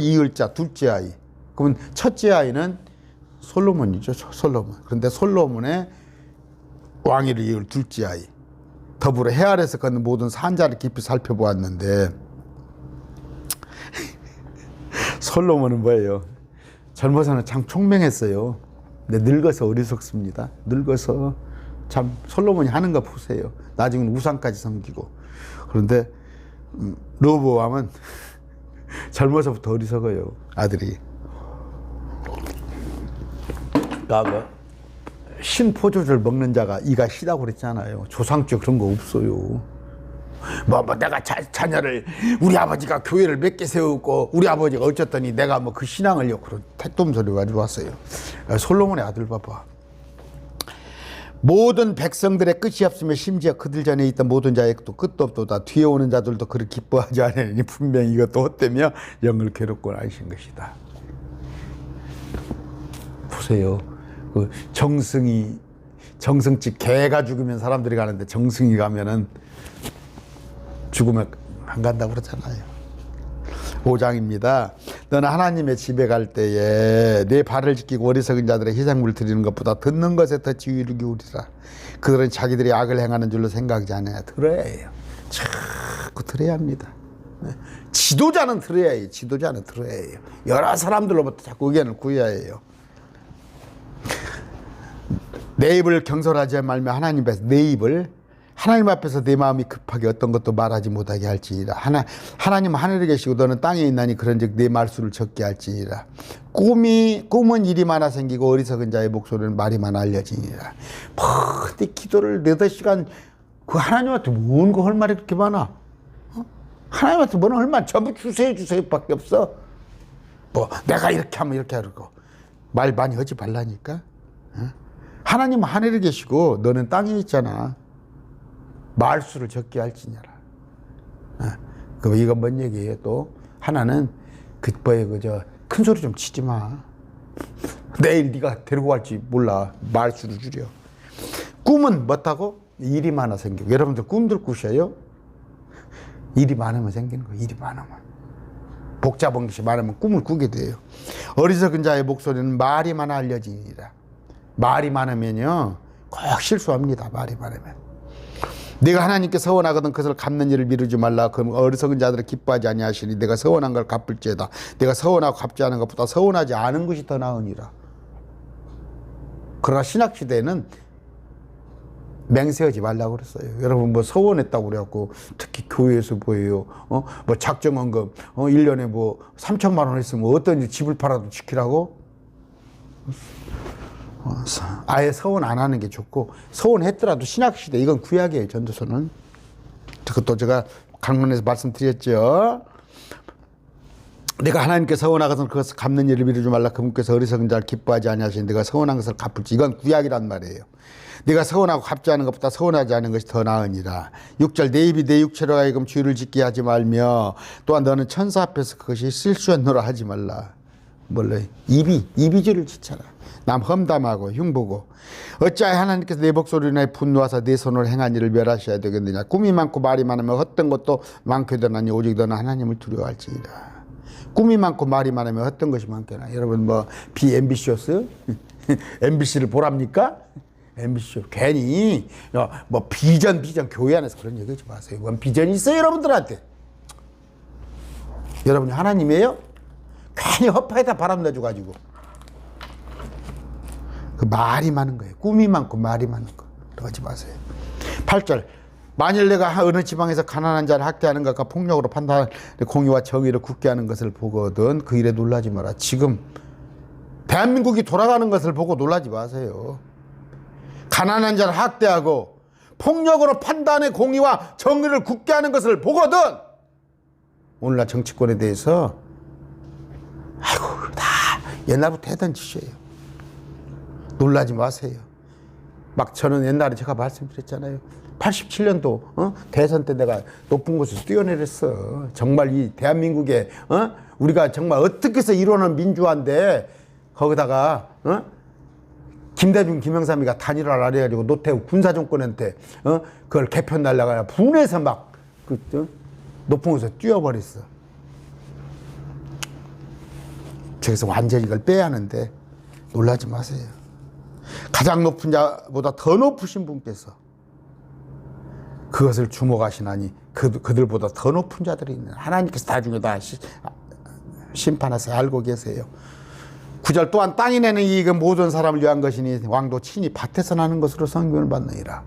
S1: 이을 자 둘째 아이. 그러면 첫째 아이는 솔로몬이죠. 솔로몬. 그런데 솔로몬의 왕위를 이을 둘째 아이. 더불어 해 아래서 걷는 모든 산자를 깊이 살펴보았는데 솔로몬은 뭐예요? 젊어서는 참 총명했어요. 근데 늙어서 어리석습니다. 늙어서 참 솔로몬이 하는 거 보세요. 나중에는 우상까지 섬기고. 그런데 르호보암은 젊어서부터 어리석어요. 아들이. 신포도주를 먹는 자가 이가 시다고 그랬잖아요. 조상적 그런 거 없어요. 내가 자녀를 우리 아버지가 교회를 몇 개 세우고 우리 아버지가 어쨌더니 내가 뭐 그 신앙을요. 그런 택돔 소리 가지고 왔어요. 솔로몬의 아들 봐봐. 모든 백성들의 끝이 없으며 심지어 그들 전에 있던 모든 자의 끝도 없도다. 뒤에 오는 자들도 그를 기뻐하지 않으니 분명히 이것도 헛되며 영을 괴롭고 하신 것이다. 보세요. 그 정승집 개가 죽으면 사람들이 가는데 정승이 가면은 죽으면 안 간다고 그러잖아요. 5장입니다. 너는 하나님의 집에 갈 때에 내 발을 지키고 어리석은 자들의 희생물을 드리는 것보다 듣는 것에 더 지위를 기울이라. 그들은 자기들이 악을 행하는 줄로 생각하지 않아요. 들어야 해요. 자꾸 들어야 합니다. 지도자는 들어야 해요. 지도자는 들어야 해요. 여러 사람들로부터 자꾸 의견을 구해야 해요. 내 입을 경솔하지 말며 하나님 앞에서 내 입을 하나님 앞에서 내 마음이 급하게 어떤 것도 말하지 못하게 할지니라. 하나님 하늘에 계시고 너는 땅에 있나니 그런즉 내 말수를 적게 할지니라. 꿈은 일이 많아 생기고 어리석은 자의 목소리는 말이 많아 알려지니라. 근데 기도를 8시간 그 하나님한테 뭔 거 할 말이 그렇게 많아? 하나님한테 뭐는 할 말 전부 주세요 밖에 없어. 뭐 내가 이렇게 하면 이렇게 하고 말 많이 하지 말라니까. 하나님은 하늘에 계시고 너는 땅에 있잖아. 말수를 적게 할지니라. 그럼 이건 뭔 얘기예요? 또 하나는 그저 큰 소리 좀 치지 마. 내일 네가 데리고 갈지 몰라. 말수를 줄여. 꿈은 뭐다고? 일이 많아 생기고. 여러분들 꿈들 꾸셔요? 일이 많으면 생기는 거예요. 일이 많으면. 복잡한 것이 많으면 꿈을 꾸게 돼요. 어리석은 자의 목소리는 말이 많아 알려지니라. 말이 많으면요 꼭 실수합니다. 말이 많으면. 네가 하나님께 서원하거든 그것을 갚는 일을 미루지 말라. 그럼 어리석은 자들을 기뻐하지 아니하시니 내가 서원한 걸 갚을지어다. 내가 서원하고 갚지 않은 것보다 서원하지 않은 것이 더 나으니라. 그러나 신학시대에는 맹세하지 말라고 그랬어요. 여러분 뭐 서원했다고 그래갖고 특히 교회에서 뭐예요? 뭐 작정헌금 1년에 뭐 3천만 원 했으면 어떤 집을 팔아도 지키라고? 아예 서원 안 하는 게 좋고, 서원했더라도 신학시대, 이건 구약이에요. 전도서는. 그것도 제가 강론에서 말씀드렸죠. 내가 하나님께 서원하거든 그것을 갚는 일을 미루지 말라. 그분께서 어리석은 자를 기뻐하지 아니하시니 내가 서원한 것을 갚을지. 이건 구약이란 말이에요. 네가 서원하고 갚지 않은 것보다 서원하지 않은 것이 더 나으니라. 6절 내 입이 내 육체로 하여금 주의를 짓게 하지 말며 또한 너는 천사 앞에서 그것이 실수였노라 하지 말라. 몰래 입이 주를 지쳐라. 남 험담하고 흉보고 어찌하여 하나님께서 내 목소리로 인하여 분노하사 내 손으로 행한 일을 멸하셔야 되겠느냐. 꿈이 많고 말이 많으면 헛된 것도 많게 되나니 오직 너는 하나님을 두려워할지니라. 꿈이 많고 말이 많으면 헛된 것이 많게나. 여러분 뭐 비앰비셔스 MBC를 보랍니까? MBC 괜히 뭐 비전 교회 안에서 그런 얘기하지 마세요. 뭔 비전이 있어요 여러분들한테? 여러분이 하나님이에요? 괜히 허파에다 바람 내줘가지고 그 말이 많은 거예요. 꿈이 많고 말이 많은 거 그러지 마세요. 8절 만일 내가 어느 지방에서 가난한 자를 학대하는 것과 폭력으로 판단하는 공의와 정의를 굳게 하는 것을 보거든 그 일에 놀라지 마라. 지금 대한민국이 돌아가는 것을 보고 놀라지 마세요. 가난한 자를 학대하고 폭력으로 판단의 공의와 정의를 굳게 하는 것을 보거든. 오늘날 정치권에 대해서 아이고 다 옛날부터 했던 짓이에요. 놀라지 마세요. 막 저는 옛날에 제가 말씀드렸잖아요. 87년도 대선 때 내가 높은 곳에서 뛰어내렸어. 정말 이 대한민국에 우리가 정말 어떻게 해서 이루어낸 민주화인데 거기다가 김대중 김영삼이가 단일화를 하려가지고 노태우 군사정권한테 그걸 개편 날라가 분해서 막 높은 곳에서 뛰어버렸어. 저기서 완전히 이걸 빼야 하는데 놀라지 마세요. 가장 높은 자보다 더 높으신 분께서 그것을 주목하시나니 그들보다 더 높은 자들이 있는 하나님께서 나중에 다 심판하세요. 알고 계세요. 9절 또한 땅이 내는 이익은 모든 사람을 위한 것이니 왕도 친히 밭에서 나는 것으로 성경을 받느니라.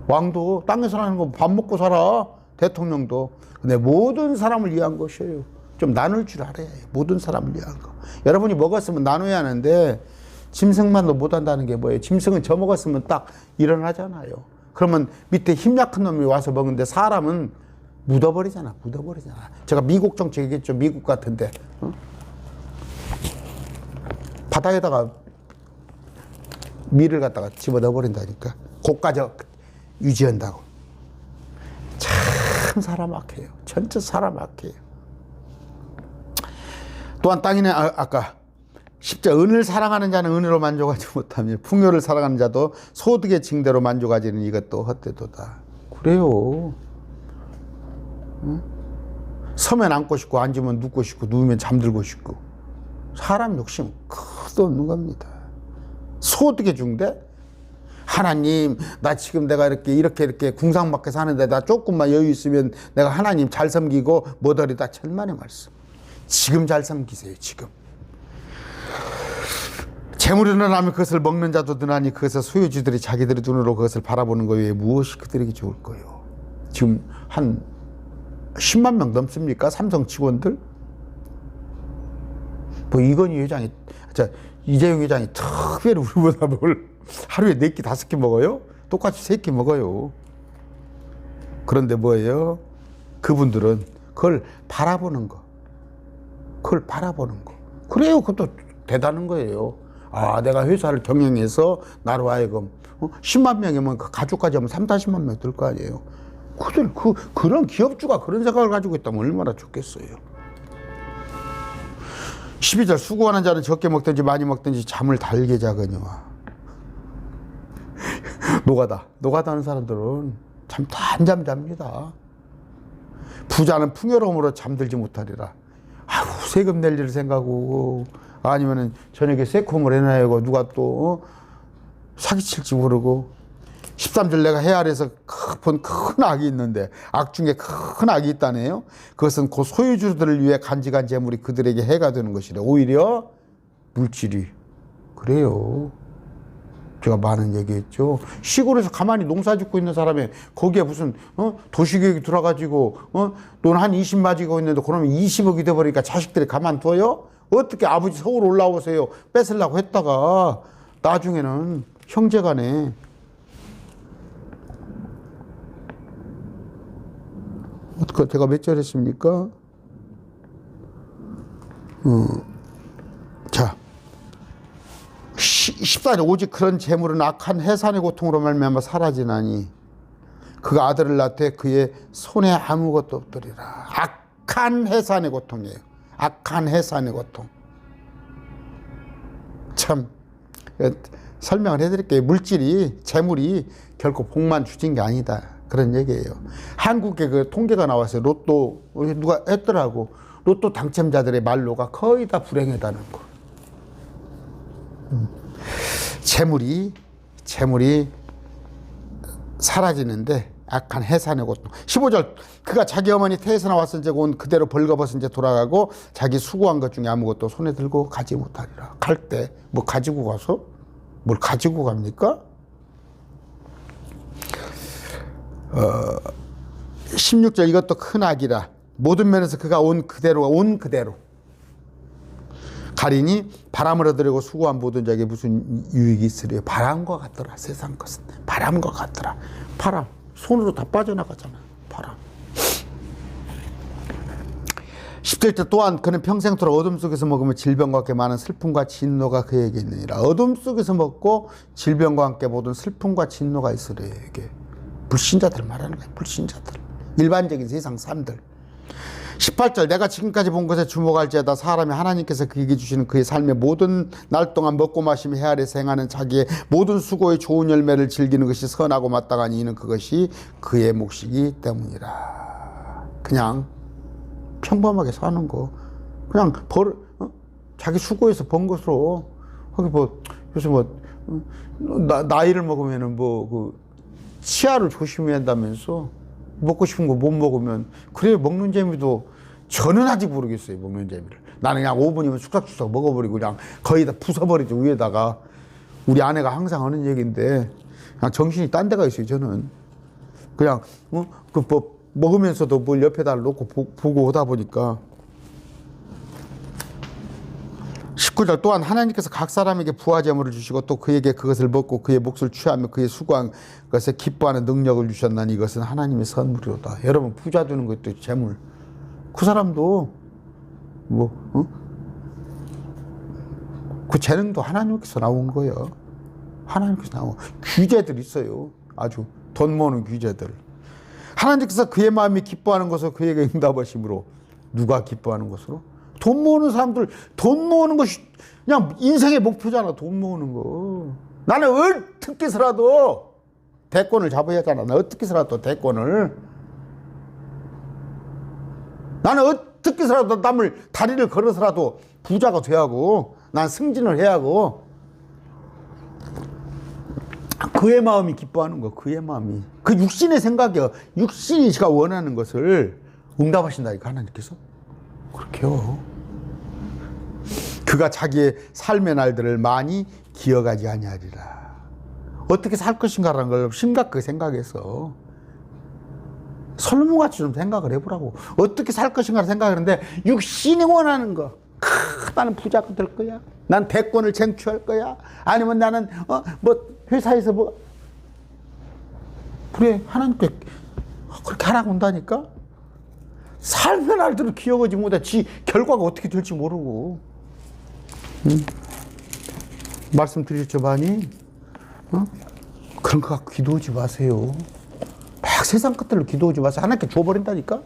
S1: 왕도 땅에서 나는 거 밥 먹고 살아. 대통령도. 근데 모든 사람을 위한 것이에요. 좀 나눌 줄 알아야 해요. 모든 사람을 위한 거. 여러분이 먹었으면 나눠야 하는데 짐승만도 못한다는 게 뭐예요? 짐승은 저 먹었으면 딱 일어나잖아요. 그러면 밑에 힘 약한 놈이 와서 먹는데 사람은 묻어버리잖아. 제가 미국 정책 얘기했죠. 미국 같은데 바닥에다가 밀을 갖다가 집어넣어 버린다니까. 고가적 유지한다고. 참 사람 악해요. 전체 사람 악해요. 또한 땅이네 아까 10절 은을 사랑하는 자는 은으로 만족하지 못하며 풍요를 사랑하는 자도 소득의 징대로 만족하지는 이것도 헛되도다. 그래요. 서면 앉고 싶고 앉으면 눕고 싶고 누우면 잠들고 싶고 사람 욕심 끝없는 겁니다. 소 어떻게 중대? 하나님 나 지금 내가 이렇게 궁상맞게 사는데 나 조금만 여유 있으면 내가 하나님 잘 섬기고 뭐더리다 천만의 말씀. 지금 잘 섬기세요. 지금. 재물이 늘어나면 그것을 먹는 자도 늘어나니 그것을 소유주들이 자기들의 눈으로 그것을 바라보는 것 외에 무엇이 그들에게 좋을 거요. 지금 한 10만 명 넘습니까? 삼성 직원들? 뭐 이건희 회장이, 이재용 회장이 특별히 우리보다 뭘 하루에 4끼 5끼 먹어요? 똑같이 3끼 먹어요. 그런데 뭐예요? 그분들은 그걸 바라보는 거. 그걸 바라보는 거. 그래요. 그것도 대단한 거예요. 아, 내가 회사를 경영해서 나로 하여금 10만 명이면 그 가족까지 하면 3, 40만 명 될 거 아니에요. 그런 기업주가 그런 생각을 가지고 있다면 얼마나 좋겠어요. 12절 수고하는 자는 적게 먹든지 많이 먹든지 잠을 달게 자거니와. 노가다 하는 사람들은 잠 단잠 잡니다. 부자는 풍요로움으로 잠들지 못하리라. 아우, 세금 낼 일을 생각하고 아니면은 저녁에 새콤을 해놔야고 누가 또 사기칠지 모르고. 13절 내가 해 아래에서 본 큰 악이 있는데 악 중에 큰 악이 있다네요. 그것은 그 소유주들을 위해 간직한 재물이 그들에게 해가 되는 것이래. 오히려 물질이 그래요. 제가 많은 얘기했죠. 시골에서 가만히 농사 짓고 있는 사람이 거기에 무슨 도시계획이 들어가지고 돈 한 20 맞이고 있는데 그러면 20억이 돼버리니까 자식들이 가만둬요? 어떻게 아버지 서울 올라오세요 뺏으려고 했다가 나중에는 형제간에 어떻게 제가 몇 절 했습니까? 자 14절 오직 그런 재물은 악한 해산의 고통으로 말미암아 사라지나니 그가 아들을 낳되 그의 손에 아무것도 없더리라. 악한 해산의 고통이에요. 악한 해산의 고통. 참 설명을 해드릴게요. 물질이 재물이 결코 복만 주진 게 아니다. 그런 얘기예요. 한국에 그 통계가 나왔어요. 로또 누가 했더라고. 로또 당첨자들의 말로가 거의 다 불행하다는 거. 재물이 사라지는데 악한 해산의 고통. 15절 그가 자기 어머니 태에서 나왔을 적 온 그대로 벌거벗은 채 돌아가고 자기 수고한 것 중에 아무것도 손에 들고 가지 못하리라. 갈 때 뭐 가지고 가서 뭘 가지고 갑니까? 16절 이것도 큰 악이라. 모든 면에서 그가 온 그대로 가리니 바람을 얻으려고 수고한 모든 자에게 무슨 유익이 있으리요. 바람과 같더라. 세상 것은 바람과 같더라. 바람 손으로 다 빠져나가잖아. 바람. 10절째 또한 그는 평생토록 어둠 속에서 먹으면 질병과 함께 많은 슬픔과 진노가 그에게 있느니라. 어둠 속에서 먹고 질병과 함께 모든 슬픔과 진노가 있으리요. 이게 불신자들 말하는 거야. 불신자들. 일반적인 세상 사람들. 18절 내가 지금까지 본 것에 주목할지어다. 사람이 하나님께서 그에게 주시는 그의 삶의 모든 날 동안 먹고 마시며 해 아래에서 행하는 자기의 모든 수고의 좋은 열매를 즐기는 것이 선하고 마땅하니 이는 그것이 그의 몫이기 때문이라. 그냥 평범하게 사는 거 그냥 자기 수고해서 번 것으로 거기 뭐 요새 나이를 먹으면은 치아를 조심해야 한다면서 먹고 싶은 거 못 먹으면 그래. 먹는 재미도 저는 아직 모르겠어요. 먹는 재미를. 나는 그냥 5분이면 쑥싹쑥싹 먹어버리고 그냥 거의 다 부숴버리죠. 위에다가. 우리 아내가 항상 하는 얘기인데 그냥 정신이 딴 데가 있어요. 저는 그냥 먹으면서도 뭘 옆에다 놓고 보고 오다 보니까. 19절 또한 하나님께서 각 사람에게 부와 재물을 주시고 또 그에게 그것을 먹고 그의 몫을 취하며 그의 수고한 것에 기뻐하는 능력을 주셨나니 이것은 하나님의 선물이로다. 여러분 부자 되는 것도 재물. 그 사람도 그 재능도 하나님께서 나온 거예요. 하나님께서 나온 귀재들 있어요. 아주 돈 모으는 귀재들. 하나님께서 그의 마음이 기뻐하는 것으로 그에게 응답하심으로. 누가 기뻐하는 것으로? 돈 모으는 사람들. 돈 모으는 것이 그냥 인생의 목표잖아. 돈 모으는 거. 나는 어떻게 해서라도 대권을 잡아야 하잖아. 나 어떻게 해서라도 대권을. 나는 어떻게 해서라도 남을 다리를 걸어서라도 부자가 돼야 하고, 난 승진을 해야 하고. 그의 마음이 기뻐하는 거, 그의 마음이. 그 육신의 생각이요. 육신이 제가 원하는 것을 응답하신다니까, 하나님께서. 그렇게요. 그가 자기의 삶의 날들을 많이 기억하지 아니하리라. 어떻게 살 것인가라는 걸 심각하게 생각해서 솔로몬같이 좀 생각을 해보라고. 어떻게 살 것인가를 생각하는데 육신이 원하는 거. 나는 부자가 될 거야. 난 대권을 쟁취할 거야. 아니면 나는 회사에서 그래, 하나님께 그렇게 하라고 한다니까. 삶의 날들을 기억하지 못해. 지 결과가 어떻게 될지 모르고. 말씀드렸죠, 많이. 그런 거 갖고 기도하지 마세요. 막 세상 것들로 기도하지 마세요. 하나님께 줘버린다니까.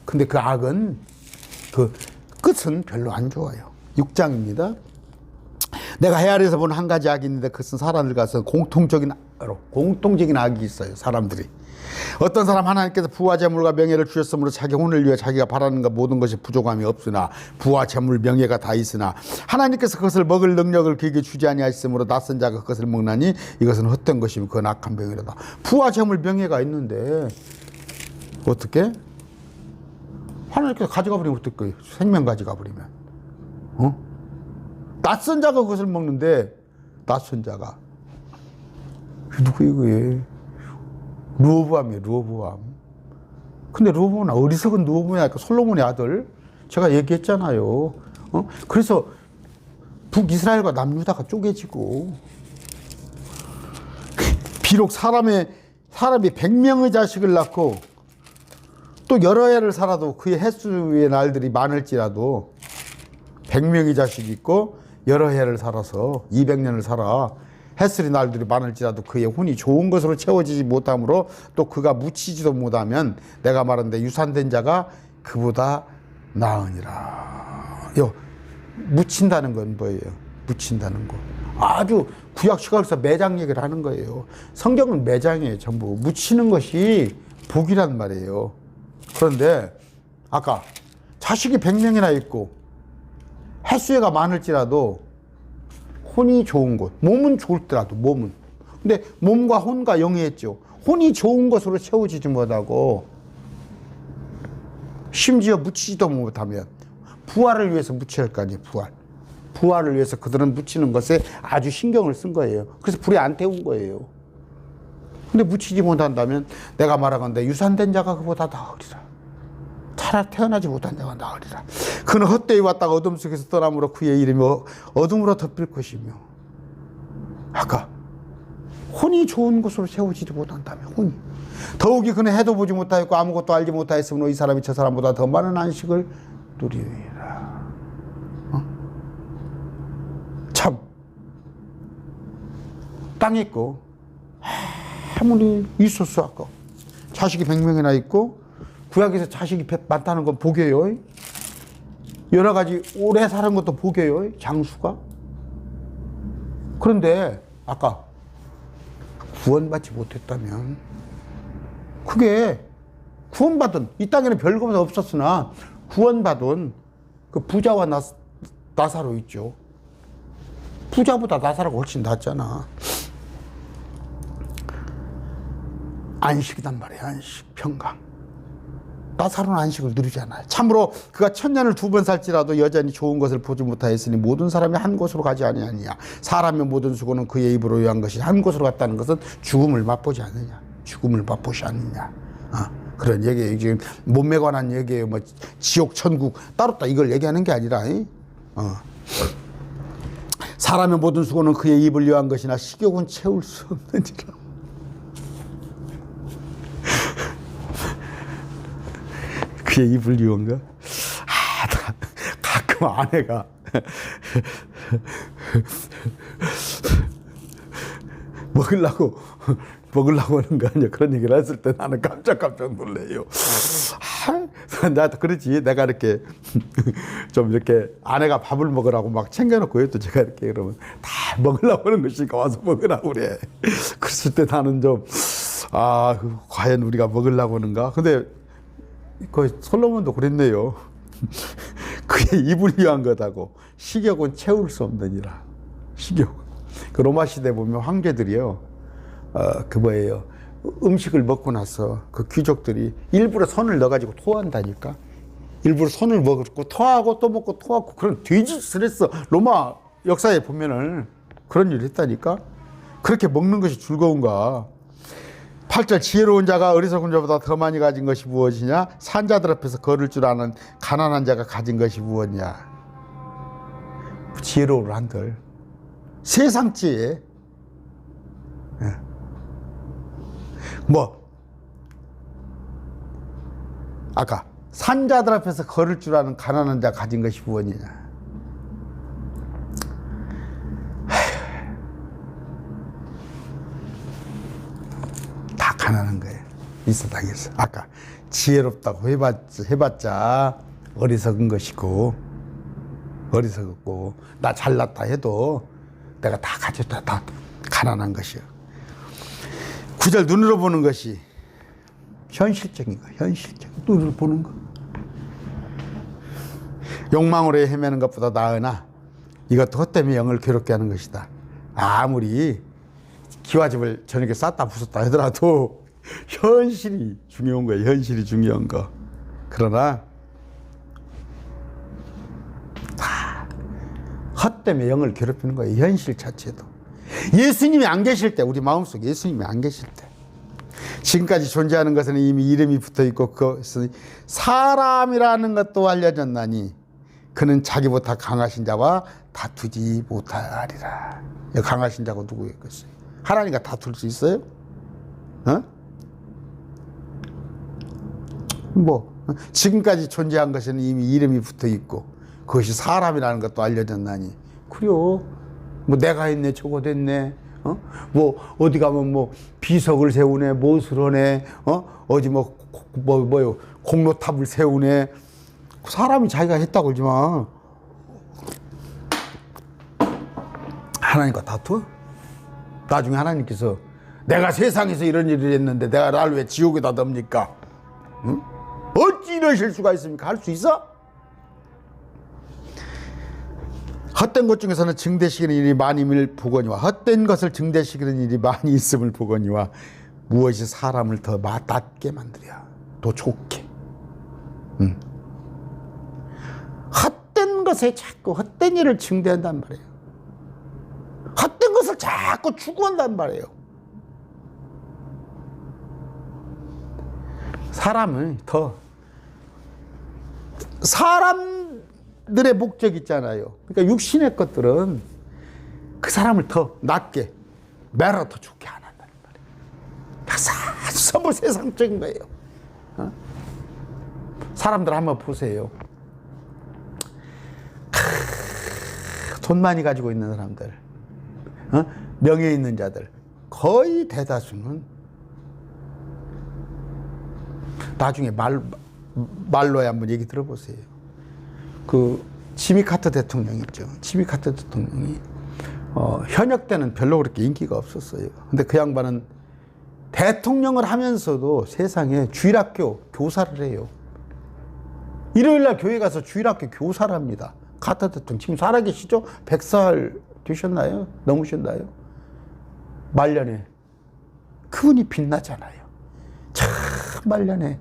S1: 근데 그 악은, 그 끝은 별로 안 좋아요. 6장입니다. 내가 헤아려서 본 한 가지 악이 있는데 그것은 사람들 가서 공통적인 악이 있어요. 사람들이. 어떤 사람 하나님께서 부와 재물과 명예를 주셨으므로 자기 혼을 위해 자기가 바라는 것 모든 것이 부족함이 없으나 부와 재물 명예가 다 있으나 하나님께서 그것을 먹을 능력을 그에게 주지 아니하셨으므로 낯선 자가 그것을 먹나니 이것은 헛된 것이며 그건 악한 병이라다. 부와 재물 명예가 있는데 어떻게? 하나님께서 가져가 버리면 어떨 거예요? 생명 가져가 버리면. 낯선 자가 그것을 먹는데, 낯선 자가. 누구 이거예요? 르호보암이에요, 르호보암. 근데 르호보암은 어리석은 르호보암이 솔로몬의 아들. 제가 얘기했잖아요. 그래서 북이스라엘과 남유다가 쪼개지고, 비록 사람이 100명의 자식을 낳고 또 여러 해를 살아도 그의 횟수의 날들이 많을지라도 100명의 자식이 있고 여러 해를 살아서 200년을 살아 햇살이 날들이 많을지라도 그의 혼이 좋은 것으로 채워지지 못하므로 또 그가 묻히지도 못하면 내가 말한데 유산된 자가 그보다 나으니라. 묻힌다는 건 뭐예요? 묻힌다는 거. 아주 구약 시각에서 매장 얘기를 하는 거예요. 성경은 매장이에요. 전부. 묻히는 것이 복이란 말이에요. 그런데 아까 자식이 100명이나 있고 횟수가 많을지라도 혼이 좋은 것, 몸은 좋을지라도 몸은. 근데 몸과 혼과 영이했죠. 혼이 좋은 것으로 채워지지 못하고 심지어 묻히지도 못하면 부활을 위해서 묻혀야 할 거 아니에요. 부활을 위해서 그들은 묻히는 것에 아주 신경을 쓴 거예요. 그래서 불에 안 태운 거예요. 근데 묻히지 못한다면 내가 말하건대 유산된 자가 그보다 나으리라. 차라리 태어나지 못한 자가 나으리라. 그는 헛되이 왔다가 어둠 속에서 떠남으로 그의 이름이 어둠으로 덮일 것이며. 아까 혼이 좋은 것으로 채워지지 못한다면 혼이. 더욱이 그는 해도 보지 못하였고 아무것도 알지 못하였으므로 이 사람이 저 사람보다 더 많은 안식을 누리리라. 참 땅에 있고 아무리 있었어. 아까 자식이 100명이나 있고 구약에서 자식이 많다는 건 복이에요. 여러 가지 오래 사는 것도 복이에요. 장수가. 그런데 아까 구원받지 못했다면 그게 구원받은 이 땅에는 별것 없었으나 구원받은 그 부자와 나사로 있죠. 부자보다 나사로가 훨씬 낫잖아. 안식이단 말이에요. 안식, 평강. 나사로는 안식을 누리지 않아요. 참으로 그가 1000년을 2번 살지라도 여전히 좋은 것을 보지 못하였으니 모든 사람이 한 곳으로 가지 아니하느냐. 사람의 모든 수고는 그의 입으로 위한 것이 한 곳으로 갔다는 것은 죽음을 맛보지 않느냐. 죽음을 맛보지 않느냐. 그런 얘기예요. 지금 몸에 관한 얘기예요. 뭐 지옥, 천국 따로 이걸 얘기하는 게 아니라. 사람의 모든 수고는 그의 입을 위한 것이나 식욕은 채울 수 없느니라. 그의 입을 위한 거? 가끔 아내가 먹으려고 하는 거 아니야. 그런 얘기를 했을 때 나는 깜짝 놀래요. 나도 그러지. 내가 이렇게 좀 이렇게 아내가 밥을 먹으라고 막 챙겨놓고 또 제가 이렇게 그러면 다 먹으려고 하는 것이니까 와서 먹으라고 그래. 그랬을 때 나는 좀 과연 우리가 먹으려고 하는가? 근데 그 솔로몬도 그랬네요. 그게 입을 위한 거다고. 식욕은 채울 수 없느니라. 식욕. 그 로마 시대 보면 황제들이요, 그 뭐예요, 음식을 먹고 나서 그 귀족들이 일부러 손을 넣어가지고 토한다니까. 일부러 손을 먹고 토하고 또 먹고 토하고 그런 돼지짓을 했어. 로마 역사에 보면은 그런 일을 했다니까. 그렇게 먹는 것이 즐거운가. 8절, 지혜로운 자가 어리석은 자보다 더 많이 가진 것이 무엇이냐? 산자들 앞에서 걸을 줄 아는 가난한 자가 가진 것이 무엇이냐? 지혜로운 한들 세상 지혜. 뭐 아까 산자들 앞에서 걸을 줄 아는 가난한 자 가진 것이 무엇이냐? 다 가난한 거예요. 이 세상에서. 아까 지혜롭다고 해봤자 어리석은 것이고, 어리석었고, 나 잘났다 해도 내가 다 가졌다, 다 가난한 것이요. 9절, 눈으로 보는 것이 현실적인 거, 현실적. 눈으로 보는 거. 욕망으로 헤매는 것보다 나으나 이것도 헛되이 영을 괴롭게 하는 것이다. 아무리 기와집을 저녁에 쌌다 부쉈다 하더라도 현실이 중요한 거예요. 현실이 중요한 거. 그러나 다 헛되이 영을 괴롭히는 거예요. 현실 자체도. 예수님이 안 계실 때, 우리 마음속에 예수님이 안 계실 때, 지금까지 존재하는 것은 이미 이름이 붙어있고 그것은 사람이라는 것도 알려졌나니 그는 자기보다 강하신 자와 다투지 못하리라. 강하신 자가 누구였겠어요? 하나님과 다툴 수 있어요? 지금까지 존재한 것은 이미 이름이 붙어있고 그것이 사람이라는 것도 알려졌나니. 그래요. 내가 했네, 저거 됐네. 어디 가면 비석을 세우네, 무엇을 하네, 어디 공로탑을 세우네. 사람이 자기가 했다고 그러지 마. 하나님과 다투어? 나중에 하나님께서 내가 세상에서 이런 일을 했는데 내가 나를 왜 지옥에다 넣습니까? 응? 어찌 이러실 수가 있습니까? 할 수 있어? 헛된 것 중에서는 증대시키는 일이 많음을 보거니와, 헛된 것을 증대시키는 일이 많이 있음을 보거니와, 무엇이 사람을 더 낫게 만들려, 더 좋게. 헛된 것에 자꾸 헛된 일을 증대한단 말이에요. 헛된 것을 자꾸 추구한단 말이에요. 사람을 더, 사람들의 목적 있잖아요. 그러니까 육신의 것들은 그 사람을 더 낫게, 매러 더 좋게 안 한다는 말이에요. 전부 세상적인 거예요. 사람들 한번 보세요. 돈 많이 가지고 있는 사람들, 명예 있는 자들, 거의 대다수는 나중에 말로에 한번 얘기 들어보세요. 그 지미 카터 대통령 있죠. 지미 카터 대통령이 현역 때는 별로 그렇게 인기가 없었어요. 근데 그 양반은 대통령을 하면서도 세상에 주일학교 교사를 해요. 일요일날 교회 가서 주일학교 교사를 합니다. 카터 대통령 지금 살아계시죠? 100살 되셨나요? 넘으셨나요? 말년에 그분이 빛나잖아요. 참 말년에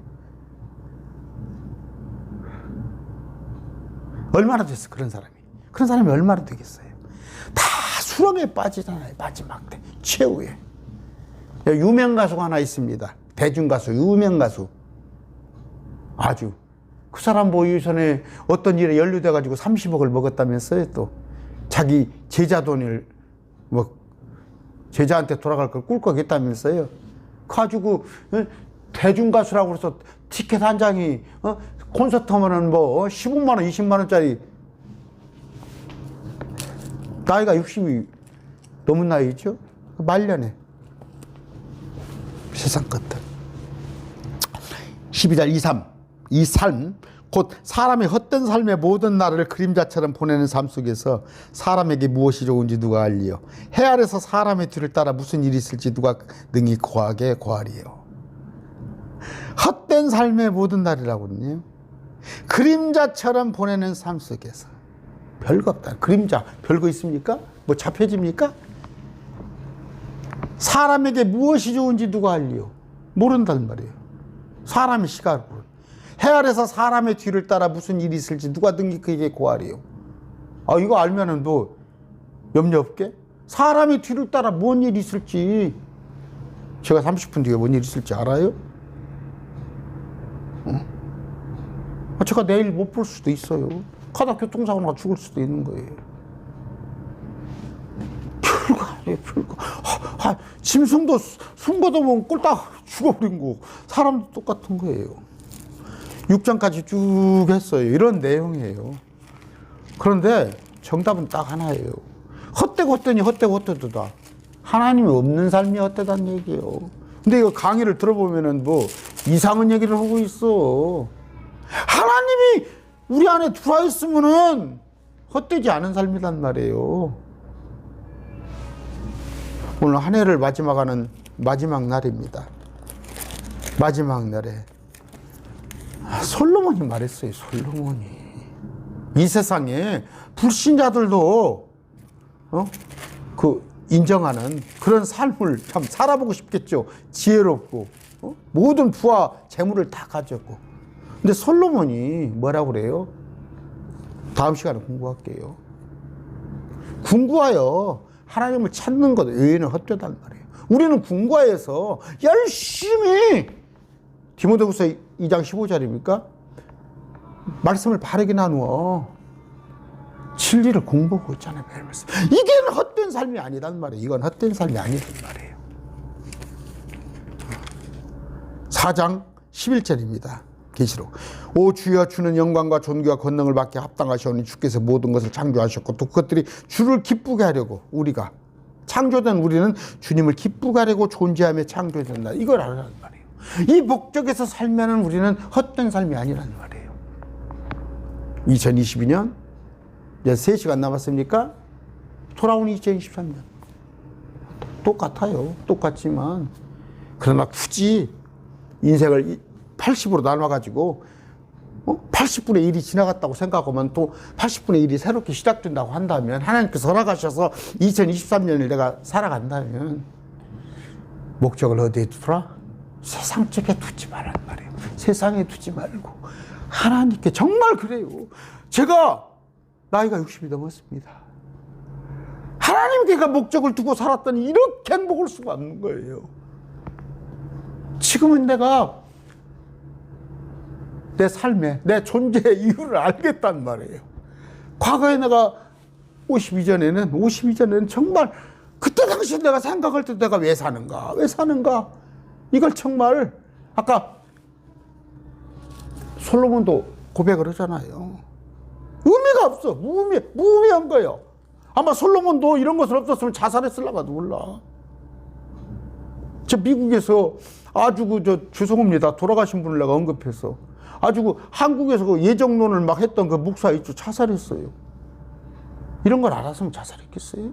S1: 얼마나 됐어, 그런 사람이. 그런 사람이 얼마나 되겠어요. 다 수렁에 빠지잖아요. 마지막 때 최후에. 유명 가수가 하나 있습니다. 대중가수, 유명 가수. 아주 그 사람 보유선에 어떤 일에 연루돼 가지고 30억을 먹었다면서요. 또 자기 제자 돈을 제자한테 돌아갈 걸 꿀꺽했다면서요. 가지고 대중가수라고 해서 티켓 한 장이 콘서트 하면은 15만 원, 20만 원짜리. 나이가 60이 넘은 나이죠. 말년에 세상 것들. 12절 23, 이 삶 곧 사람의 헛된 삶의 모든 날을 그림자처럼 보내는 삶 속에서 사람에게 무엇이 좋은지 누가 알리요? 해 아래서 사람의 뒤를 따라 무슨 일이 있을지 누가 능히 고하게 고하리요? 헛된 삶의 모든 날이라거든요. 그림자처럼 보내는 삶 속에서 별거 없다. 그림자 별거 있습니까? 뭐 잡혀집니까? 사람에게 무엇이 좋은지 누가 알리요? 모른단 말이에요. 사람의 시각으로. 해 아래서 사람의 뒤를 따라 무슨 일이 있을지 누가 등기 그에게 고하리요? 아, 이거 알면은 뭐 염려 없게? 사람의 뒤를 따라 뭔 일이 있을지, 제가 30분 뒤에 뭔 일이 있을지 알아요? 제가 내일 못 볼 수도 있어요. 가다 교통사고 나서 죽을 수도 있는 거예요. 별거 아니에요, 별거. 짐승도 숨고도 보면 꼴딱 죽어버린 거, 사람도 똑같은 거예요. 6장까지 쭉 했어요. 이런 내용이에요. 그런데 정답은 딱 하나예요. 헛되고 헛되니 헛되고 헛되도다. 하나님이 없는 삶이 헛되다는 얘기예요. 근데 이거 강의를 들어보면은 뭐 이상한 얘기를 하고 있어. 하나님이 우리 안에 들어와 있으면은 헛되지 않은 삶이란 말이에요. 오늘 한 해를 마지막하는 마지막 날입니다. 마지막 날에 솔로몬이 말했어요. 솔로몬이 이 세상에 불신자들도 인정하는 그런 삶을 참 살아보고 싶겠죠. 지혜롭고 모든 부와 재물을 다 가졌고. 근데 솔로몬이 뭐라고 그래요? 다음 시간에 공부할게요. 궁구하여 하나님을 찾는 것 외에는 헛되단 말이에요. 우리는 궁구하여서 열심히, 디모데후서 2장 15절입니까? 말씀을 바르게 나누어 진리를 공부하고 있잖아요. 매일 말씀. 이게 헛된 삶이 아니란 말이에요. 이건 헛된 삶이 아니란 말이에요. 4장 11절입니다. 계시록. 오 주여, 주는 영광과 존귀와 권능을 받게 합당하시오니 주께서 모든 것을 창조하셨고 또 그것들이 주를 기쁘게 하려고, 우리가 창조된 우리는 주님을 기쁘게 하려고 존재하며 창조된다. 이걸 알아란 말이에요. 이 목적에서 살면은 우리는 헛된 삶이 아니란 말이에요. 2022년 이제 3시간 남았습니까? 돌아온 2023년 똑같아요. 똑같지만 그러나 굳이 인생을 80으로 나눠가지고 80분의 1이 지나갔다고 생각하면 또 80분의 1이 새롭게 시작된다고 한다면, 하나님께서 허락하셔서 2023년을 내가 살아간다면 목적을 어디에 두라? 세상 쪽에 두지 말란 말이에요. 세상에 두지 말고 하나님께. 정말 그래요. 제가 나이가 60이 넘었습니다. 하나님께가 목적을 두고 살았더니 이렇게 행복할 수가 없는 거예요. 지금은 내가 내 삶에, 내 존재의 이유를 알겠단 말이에요. 과거에 내가 52전에는 정말 그때 당시 내가 생각할 때 내가 왜 사는가? 이걸 정말, 아까 솔로몬도 고백을 하잖아요. 의미가 없어. 무의미한 거예요. 아마 솔로몬도 이런 것을 없었으면 자살했을라가도 몰라. 저 미국에서 아주 죄송합니다. 돌아가신 분을 내가 언급해서 아주 한국에서 그 예정론을 막 했던 그 목사 있죠. 자살했어요. 이런 걸 알았으면 자살했겠어요?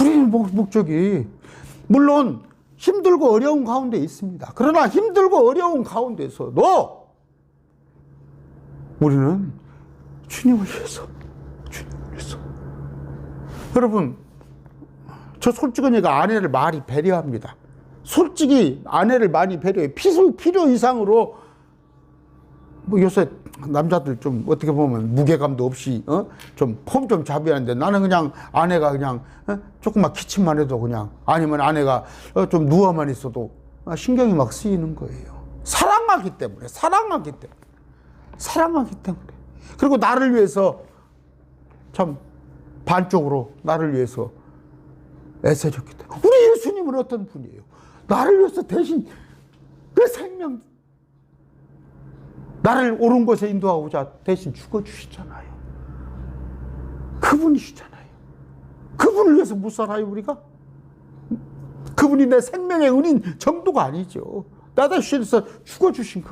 S1: 우리는 목적이 물론 힘들고 어려운 가운데 있습니다. 그러나 힘들고 어려운 가운데서도 우리는 주님을 위해서. 여러분, 저 솔직한 얘기가 아내를 많이 배려합니다. 솔직히 아내를 많이 배려해요. 필요 이상으로. 뭐 요새 남자들 좀 어떻게 보면 무게감도 없이 좀 폼 좀 잡이는데, 나는 그냥 아내가 그냥 조금만 기침만 해도, 그냥 아니면 아내가 좀 누워만 있어도 신경이 막 쓰이는 거예요. 사랑하기 때문에. 그리고 나를 위해서 참 반쪽으로 나를 위해서 애써줬기 때문에. 우리 예수님은 어떤 분이에요? 나를 위해서 대신 내 생명, 나를 옳은 곳에 인도하고자 대신 죽어주시잖아요. 그분이시잖아요. 그분을 위해서 못 살아요, 우리가? 그분이 내 생명의 은인 정도가 아니죠. 나 대신해서 죽어주신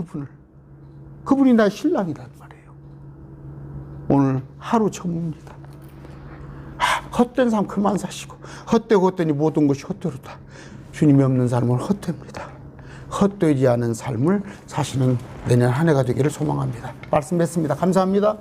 S1: 그분이 나의 신랑이란 말이에요. 오늘 하루 처음입니다. 헛된 삶 그만 사시고, 헛되고 헛되니 모든 것이 헛되로다. 주님이 없는 삶은 헛됩니다. 헛되지 않은 삶을 사시는 내년 한 해가 되기를 소망합니다. 말씀 맺습니다. 감사합니다.